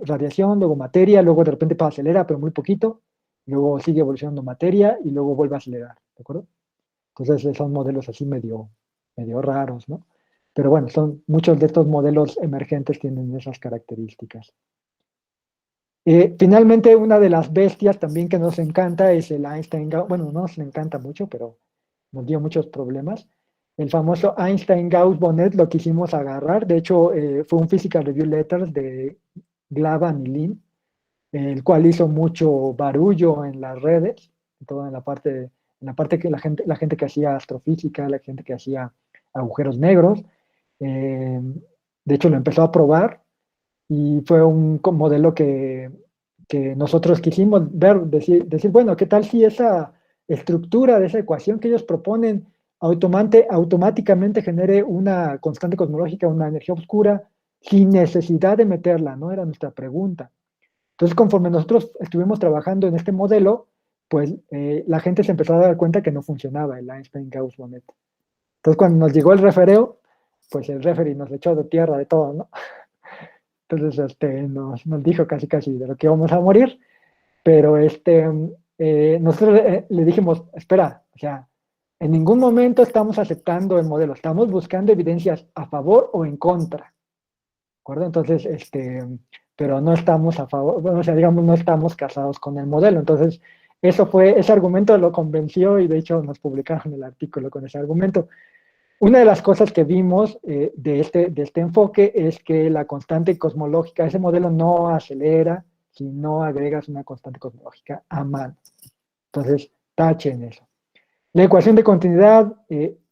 radiación, luego materia, luego de repente acelera, pero muy poquito, luego sigue evolucionando materia y luego vuelve a acelerar, ¿de acuerdo? Entonces son modelos así medio raros, ¿no? Pero bueno, muchos de estos modelos emergentes tienen esas características. Finalmente, una de las bestias también que nos encanta es el Einstein-Gauss, bueno, no nos encanta mucho, pero nos dio muchos problemas. El famoso Einstein-Gauss-Bonnet lo quisimos agarrar, de hecho fue un Physical Review Letters de Glavan y Lin, el cual hizo mucho barullo en las redes, todo en la parte que la gente que hacía astrofísica, la gente que hacía agujeros negros. eh, de hecho, lo empezó a probar y fue un modelo que nosotros quisimos ver, decir, bueno, ¿qué tal si esa estructura de esa ecuación que ellos proponen automáticamente genere una constante cosmológica, una energía oscura, sin necesidad de meterla? ¿No? Era nuestra pregunta. Entonces, conforme nosotros estuvimos trabajando en este modelo, pues la gente se empezó a dar cuenta que no funcionaba el Einstein-Gauss-Bonnet. Entonces, cuando nos llegó el refereo, pues el referee nos echó de tierra de todo, ¿no? Entonces, nos dijo casi casi de lo que íbamos a morir, pero nosotros le dijimos, espera, o sea, en ningún momento estamos aceptando el modelo, estamos buscando evidencias a favor o en contra, ¿de acuerdo? Entonces, pero no estamos a favor, bueno, o sea, digamos, no estamos casados con el modelo. Entonces, ese argumento lo convenció y de hecho nos publicaron el artículo con ese argumento. Una de las cosas que vimos de este enfoque es que la constante cosmológica, ese modelo no acelera si no agregas una constante cosmológica a mano. Entonces, tachen eso. La ecuación de continuidad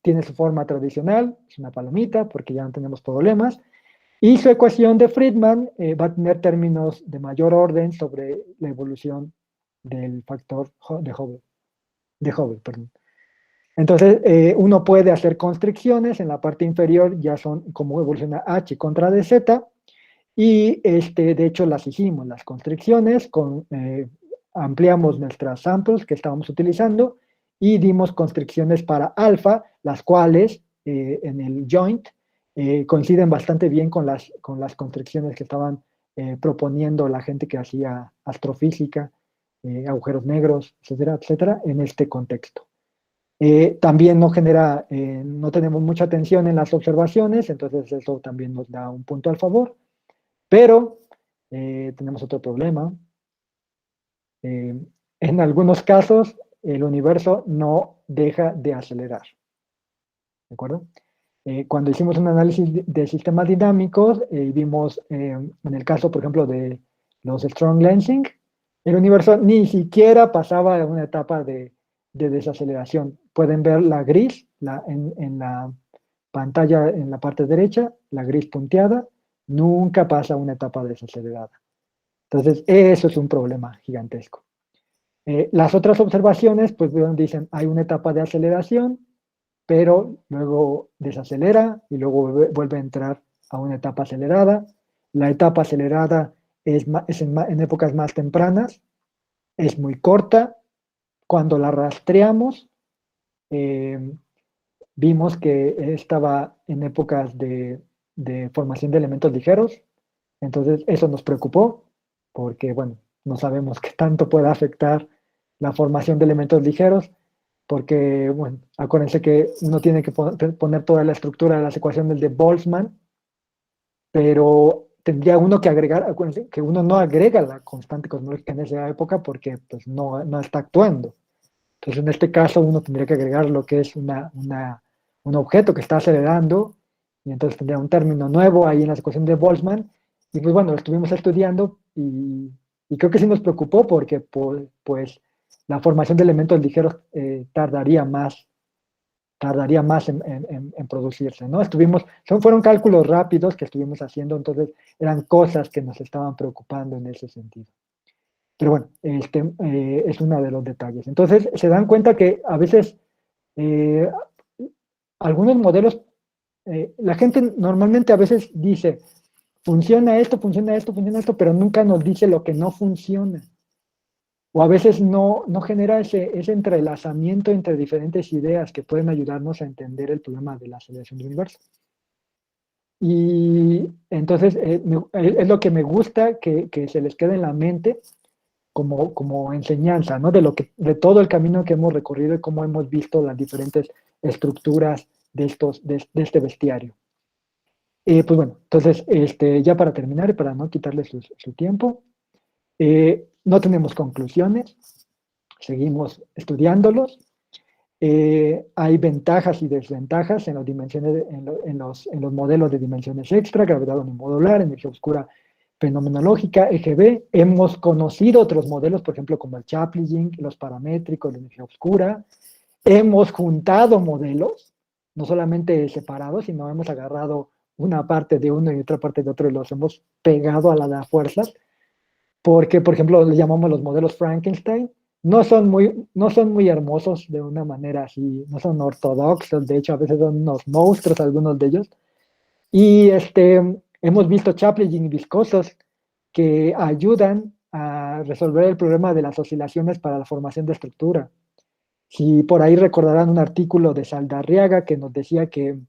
tiene su forma tradicional, es una palomita porque ya no tenemos problemas. Y su ecuación de Friedman va a tener términos de mayor orden sobre la evolución del factor de Hubble, perdón. Entonces, uno puede hacer constricciones, en la parte inferior ya son como evoluciona H contra dz, y de hecho las hicimos, las constricciones, ampliamos nuestras samples que estábamos utilizando y dimos constricciones para alfa, las cuales en el joint coinciden bastante bien con las constricciones que estaban proponiendo la gente que hacía astrofísica, agujeros negros, etcétera, etcétera, en este contexto. También no tenemos mucha tensión en las observaciones, entonces eso también nos da un punto al favor, pero tenemos otro problema. En algunos casos, el universo no deja de acelerar, ¿de acuerdo? Cuando hicimos un análisis de sistemas dinámicos, vimos en el caso, por ejemplo, de los strong lensing, el universo ni siquiera pasaba a una etapa de desaceleración. Pueden ver la gris en la pantalla en la parte derecha, la gris punteada, nunca pasa a una etapa desacelerada. Entonces, eso es un problema gigantesco. Las otras observaciones, pues dicen, hay una etapa de aceleración, pero luego desacelera y luego vuelve a entrar a una etapa acelerada. La etapa acelerada es en épocas más tempranas, es muy corta. Cuando la rastreamos, eh, vimos que estaba en épocas de formación de elementos ligeros. Entonces, eso nos preocupó porque, bueno, no sabemos qué tanto puede afectar la formación de elementos ligeros, porque, bueno, acuérdense que uno tiene que poner toda la estructura de las ecuaciones de Boltzmann pero tendría uno que agregar, acuérdense, que uno no agrega la constante cosmológica en esa época porque pues, no está actuando. Entonces, en este caso, uno tendría que agregar lo que es un objeto que está acelerando, y entonces tendría un término nuevo ahí en la ecuación de Boltzmann. Y pues bueno, lo estuvimos estudiando y creo que sí nos preocupó porque pues la formación de elementos ligeros tardaría más en producirse, ¿no? Fueron cálculos rápidos que estuvimos haciendo, entonces eran cosas que nos estaban preocupando en ese sentido. Pero bueno, es uno de los detalles. Entonces, se dan cuenta que a veces eh, algunos modelos, la gente normalmente a veces dice, funciona esto, funciona esto, funciona esto, pero nunca nos dice lo que no funciona. O a veces no genera ese entrelazamiento entre diferentes ideas que pueden ayudarnos a entender el problema de la aceleración del universo. Y entonces es lo que me gusta que se les quede en la mente como enseñanza, ¿no? De todo el camino que hemos recorrido y cómo hemos visto las diferentes estructuras de este bestiario. Pues bueno, entonces, ya para terminar y para no quitarles su tiempo, no tenemos conclusiones, seguimos estudiándolos. Hay ventajas y desventajas en, las dimensiones, en los modelos de dimensiones extra, gravedad unimodular, energía oscura fenomenológica, EGB. Hemos conocido otros modelos, por ejemplo, como el Chaplin, los paramétricos, la energía oscura. Hemos juntado modelos, no solamente separados, sino hemos agarrado una parte de uno y otra parte de otro y los hemos pegado a la fuerza, porque, por ejemplo, le llamamos los modelos Frankenstein. No son muy hermosos de una manera así, no son ortodoxos, de hecho a veces son unos monstruos algunos de ellos. Y hemos visto Chaplin viscosos que ayudan a resolver el problema de las oscilaciones para la formación de estructura. Si por ahí recordarán un artículo de Saldarriaga que nos decía que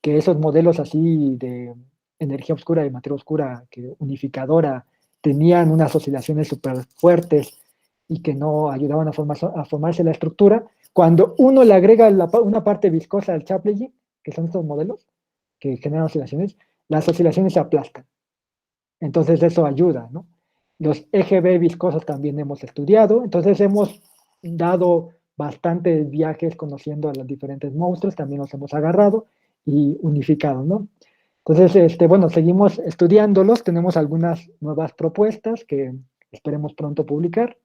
esos modelos así de energía oscura y materia oscura, que unificadora, tenían unas oscilaciones súper fuertes y que no ayudaban a formarse la estructura, cuando uno le agrega una parte viscosa al Chaplin, que son estos modelos que generan oscilaciones, las oscilaciones se aplastan. Entonces eso ayuda, ¿no? Los EGB viscosos también hemos estudiado, entonces hemos dado bastantes viajes conociendo a los diferentes monstruos, también los hemos agarrado y unificado, ¿no? Entonces, bueno, seguimos estudiándolos, tenemos algunas nuevas propuestas que esperemos pronto publicar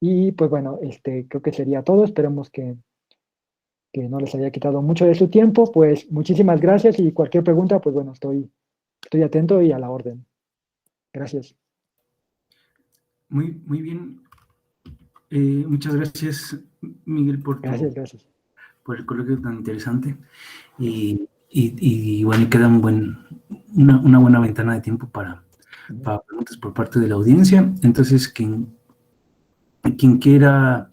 y pues bueno, creo que sería todo, esperemos que no les haya quitado mucho de su tiempo, pues muchísimas gracias y cualquier pregunta, pues bueno, estoy atento y a la orden. Gracias. Muy bien. Muchas gracias, Miguel, Gracias. por el coloquio tan interesante. Y bueno, queda una buena ventana de tiempo para preguntas por parte de la audiencia. Entonces, quien quiera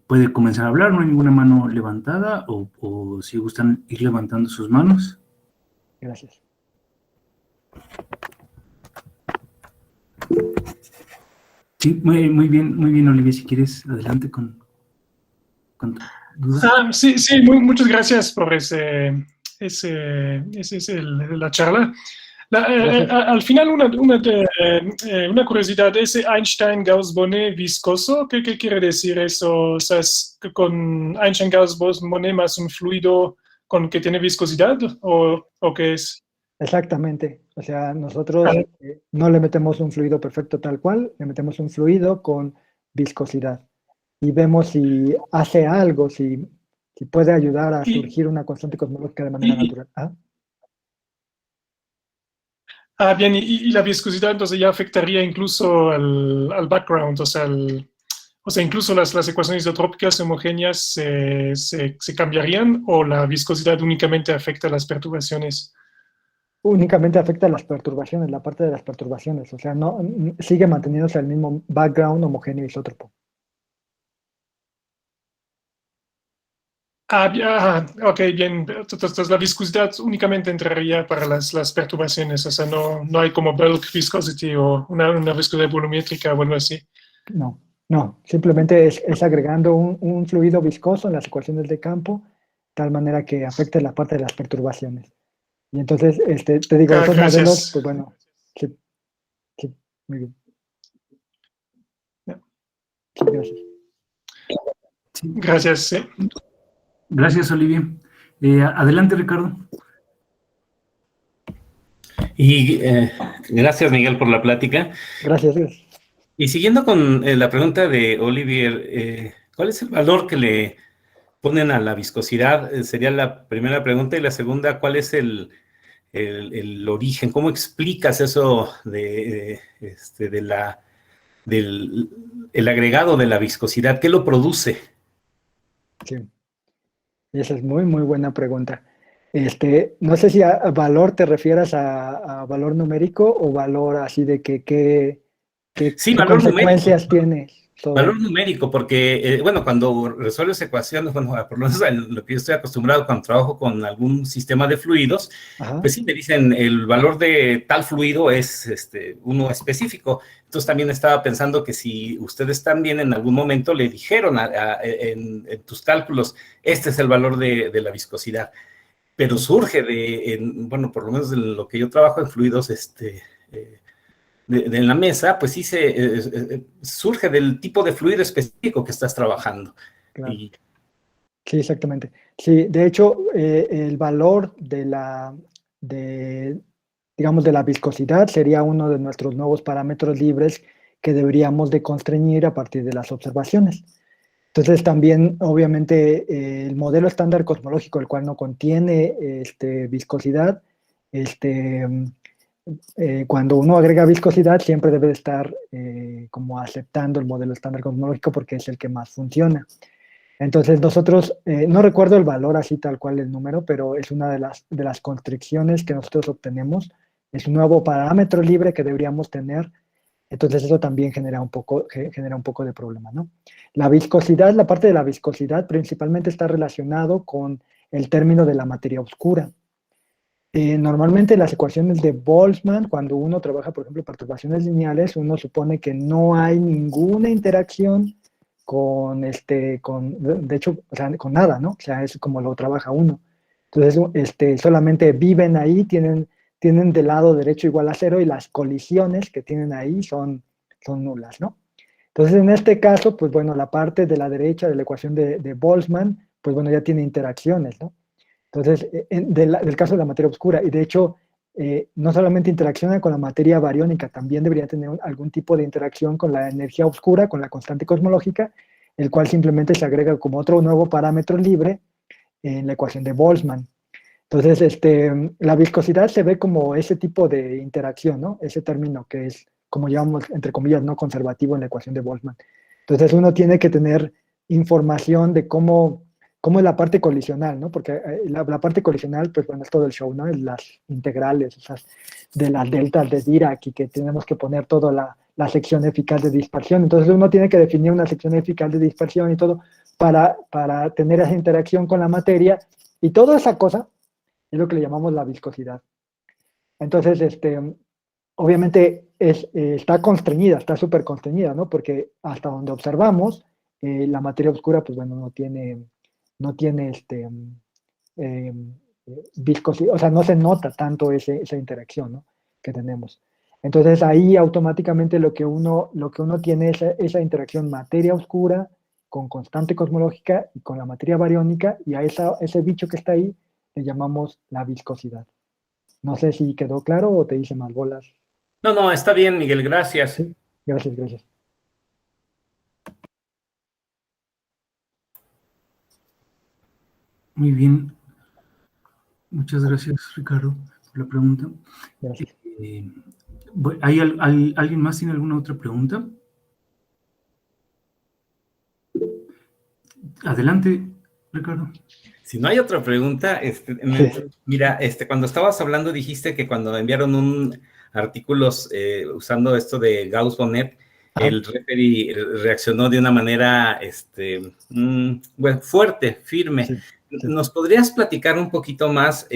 puede comenzar a hablar, no hay ninguna mano levantada, o si gustan ir levantando sus manos. Gracias. Sí, muy bien, Olivia, si quieres, adelante con tu duda. Sí, muchas gracias por la charla. Al final, una curiosidad, ese Einstein-Gauss-Bonnet viscoso, ¿qué quiere decir eso? O sea, ¿es con Einstein-Gauss-Bonnet más un fluido que tiene viscosidad o qué es? Exactamente. O sea, nosotros no le metemos un fluido perfecto tal cual, le metemos un fluido con viscosidad. Y vemos si hace algo, si puede ayudar a surgir una constante cosmológica de manera natural. Bien, y la viscosidad entonces ya afectaría incluso al background, o sea, incluso las ecuaciones isotrópicas homogéneas se cambiarían, o la viscosidad únicamente afecta las perturbaciones. Únicamente afecta las perturbaciones, la parte de las perturbaciones. O sea, no sigue manteniéndose el mismo background homogéneo isótropo. Ok, bien. Entonces la viscosidad únicamente entraría para las perturbaciones, o sea, no hay como bulk viscosity o una viscosidad volumétrica o algo así. No, simplemente es agregando un fluido viscoso en las ecuaciones de campo, de tal manera que afecte la parte de las perturbaciones. Y entonces, te digo, esos Gracias. modelos, pues bueno, sí, sí, muy bien. Sí, gracias. Sí. Gracias, sí. Gracias, Olivia. Adelante, Ricardo. Y gracias, Miguel, por la plática. Gracias, gracias. Y siguiendo con la pregunta de Olivier, ¿cuál es el valor que le ponen a la viscosidad? Sería la primera pregunta. Y la segunda, ¿cuál es el origen? ¿Cómo explicas eso del el agregado de la viscosidad? ¿Qué lo produce? Sí. Esa es muy, muy buena pregunta. No sé si a valor te refieras a valor numérico o valor así de qué Sí, qué valor numérico. consecuencias tiene Valor sobre... numérico, porque, bueno, cuando resuelves ecuaciones, bueno, por lo menos lo que yo estoy acostumbrado cuando trabajo con algún sistema de fluidos, Ajá. pues sí me dicen el valor de tal fluido es uno específico. Entonces también estaba pensando que si ustedes también en algún momento le dijeron en tus cálculos, este es el valor de la viscosidad, pero surge bueno, por lo menos de lo que yo trabajo en fluidos, de la mesa, pues sí surge del tipo de fluido específico que estás trabajando. Claro. Y, Sí, exactamente. Sí, de hecho, el valor digamos, de la viscosidad sería uno de nuestros nuevos parámetros libres que deberíamos de constreñir a partir de las observaciones. Entonces, también, obviamente, el modelo estándar cosmológico, el cual no contiene viscosidad, cuando uno agrega viscosidad, siempre debe de estar como aceptando el modelo estándar cosmológico porque es el que más funciona. Entonces nosotros, no recuerdo el valor así tal cual el número, pero es una de las constricciones que nosotros obtenemos. Es un nuevo parámetro libre que deberíamos tener. Entonces eso también genera un poco de problema, ¿no? La viscosidad, la parte de la viscosidad principalmente está relacionado con el término de la materia oscura. Normalmente en las ecuaciones de Boltzmann, cuando uno trabaja, por ejemplo, perturbaciones lineales, uno supone que no hay ninguna interacción de hecho, o sea, con nada, ¿no? O sea, es como lo trabaja uno. Entonces, solamente viven ahí, tienen del lado derecho igual a 0 y las colisiones que tienen ahí son nulas, ¿no? Entonces, en este caso, pues bueno, la parte de la derecha de la ecuación de Boltzmann, pues bueno, ya tiene interacciones, ¿no? Entonces, del caso de la materia oscura, y de hecho, no solamente interacciona con la materia bariónica, también debería tener algún tipo de interacción con la energía oscura, con la constante cosmológica, el cual simplemente se agrega como otro nuevo parámetro libre en la ecuación de Boltzmann. Entonces, la viscosidad se ve como ese tipo de interacción, ¿no? Ese término que es, como llamamos, entre comillas, no conservativo en la ecuación de Boltzmann. Entonces, uno tiene que tener información de cómo es la parte colisional, ¿no? Porque la parte colisional, pues bueno, es todo el show, ¿no? Es las integrales, esas de las deltas de Dirac y que tenemos que poner toda la sección eficaz de dispersión. Entonces uno tiene que definir una sección eficaz de dispersión y todo para tener esa interacción con la materia y toda esa cosa es lo que le llamamos la viscosidad. Entonces, obviamente está constreñida, está súper constreñida, ¿no? Porque hasta donde observamos, la materia oscura, pues bueno, no tiene viscosidad, o sea, no se nota tanto esa interacción, ¿no? Que tenemos. Entonces ahí automáticamente lo que uno tiene es esa interacción materia oscura con constante cosmológica y con la materia bariónica, y a ese bicho que está ahí le llamamos la viscosidad. No sé si quedó claro o te hice más bolas. No, está bien, Miguel, gracias. Sí, gracias. Muy bien. Muchas gracias, Ricardo, por la pregunta. Gracias. ¿Alguien más tiene alguna otra pregunta? Adelante, Ricardo. Si no hay otra pregunta, mira, cuando estabas hablando dijiste que cuando enviaron artículos usando esto de Gauss-Bonnet, el referee reaccionó de una manera bueno, fuerte, firme. Sí. ¿Nos podrías platicar un poquito más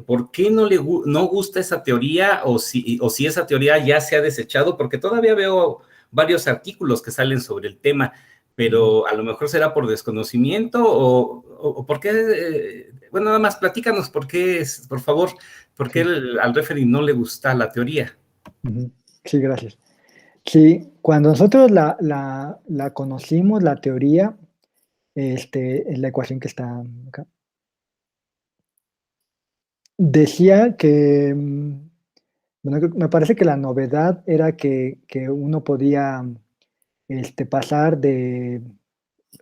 por qué no gusta esa teoría o si esa teoría ya se ha desechado? Porque todavía veo varios artículos que salen sobre el tema, pero a lo mejor será por desconocimiento o por qué, bueno, nada más platícanos por qué, por favor, por qué al referee no le gusta la teoría. Sí, gracias. Sí, cuando nosotros la conocimos, la teoría, es la ecuación que está acá, decía que, bueno, me parece que la novedad era que uno podía pasar de,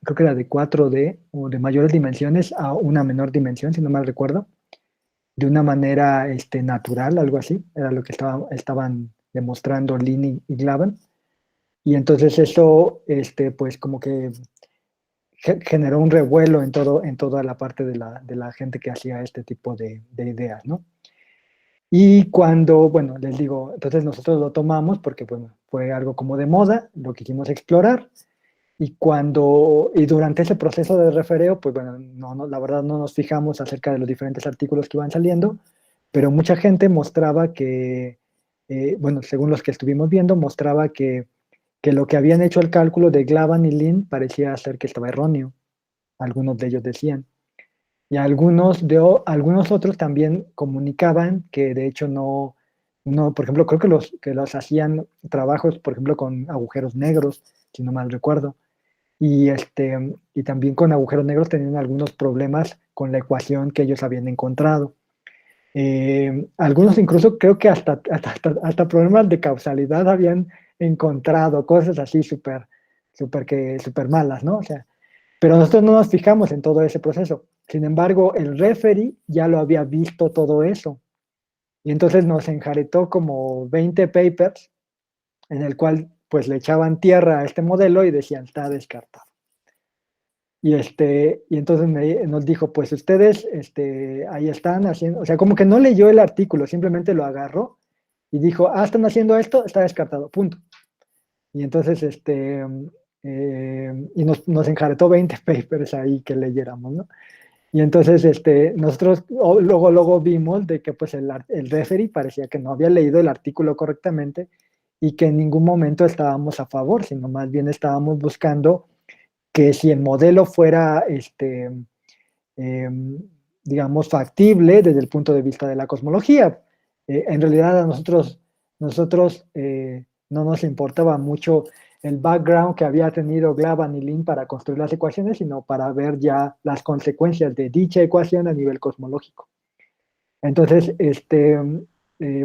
creo que era de 4D o de mayores dimensiones a una menor dimensión, si no mal recuerdo, de una manera natural, algo así, era lo que estaban demostrando Lin y Glavan. Y entonces eso, pues como que generó un revuelo en toda la parte de la gente que hacía este tipo de ideas, ¿no? Y cuando, bueno, les digo, entonces nosotros lo tomamos porque, bueno, fue algo como de moda, lo quisimos explorar, y durante ese proceso de refereo, pues bueno, la verdad no nos fijamos acerca de los diferentes artículos que iban saliendo, pero mucha gente mostraba que, bueno, según los que estuvimos viendo, mostraba que lo que habían hecho el cálculo de Glavan y Lin parecía ser que estaba erróneo, algunos de ellos decían. Y algunos otros también comunicaban que de hecho no, por ejemplo, creo que los hacían trabajos, por ejemplo, con agujeros negros, si no mal recuerdo. Y también con agujeros negros tenían algunos problemas con la ecuación que ellos habían encontrado. Algunos incluso creo que hasta problemas de causalidad habían encontrado, cosas así súper malas, ¿no? O sea, pero nosotros no nos fijamos en todo ese proceso. Sin embargo, el referee ya lo había visto todo eso. Y entonces nos enjaretó como 20 papers en el cual pues le echaban tierra a este modelo y decían, está descartado. Y entonces nos dijo, pues ustedes ahí están haciendo, o sea, como que no leyó el artículo, simplemente lo agarró y dijo, están haciendo esto, está descartado, punto. Y entonces, y nos enjaretó 20 papers ahí que leyéramos, ¿no? Y entonces, nosotros luego vimos de que pues el referee parecía que no había leído el artículo correctamente y que en ningún momento estábamos a favor, sino más bien estábamos buscando que si el modelo fuera, digamos, factible desde el punto de vista de la cosmología. En realidad a nosotros no nos importaba mucho el background que había tenido Glavan y Lin para construir las ecuaciones, sino para ver ya las consecuencias de dicha ecuación a nivel cosmológico. Entonces,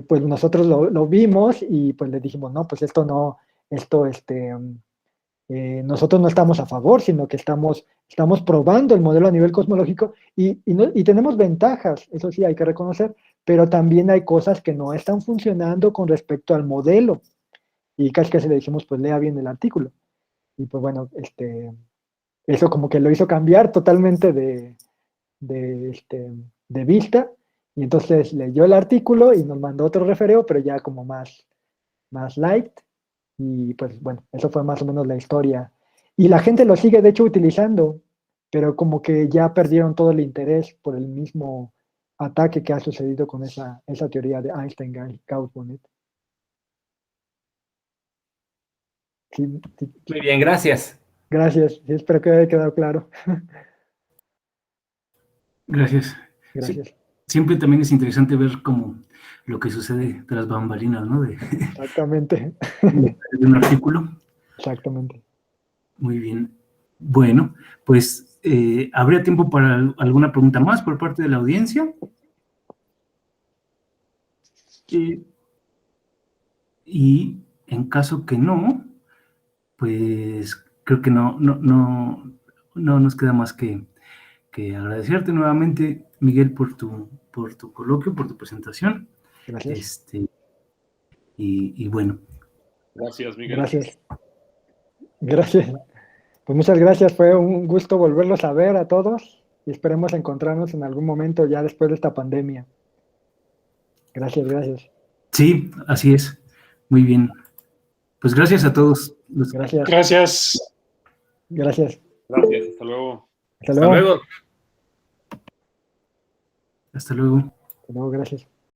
pues nosotros lo vimos y pues le dijimos, no, pues nosotros no estamos a favor, sino que estamos probando el modelo a nivel cosmológico y tenemos ventajas, eso sí hay que reconocer, pero también hay cosas que no están funcionando con respecto al modelo. Y casi que le dijimos, pues lea bien el artículo. Y pues bueno, eso como que lo hizo cambiar totalmente de vista. Y entonces leyó el artículo y nos mandó otro refereo, pero ya como más light. Y pues bueno, eso fue más o menos la historia. Y la gente lo sigue de hecho utilizando, pero como que ya perdieron todo el interés por el mismo ataque que ha sucedido con esa teoría de Einstein-Gauss-Bonnet. Sí. Muy bien, gracias. Gracias, sí, espero que haya quedado claro. Gracias. Gracias. Sí, siempre también es interesante ver como lo que sucede tras bambalinas, ¿no? Exactamente. De un artículo. Exactamente. Muy bien. Bueno, pues ¿habría tiempo para alguna pregunta más por parte de la audiencia? Y en caso que no, pues creo que no nos queda más que agradecerte nuevamente, Miguel, por tu coloquio, por tu presentación. Gracias. Y bueno. Gracias, Miguel. Gracias. Pues muchas gracias, fue un gusto volverlos a ver a todos y esperemos encontrarnos en algún momento ya después de esta pandemia. Gracias. Sí, así es. Muy bien. Pues gracias a todos. Gracias. Gracias, hasta luego. Hasta luego. Hasta luego. Hasta luego, gracias.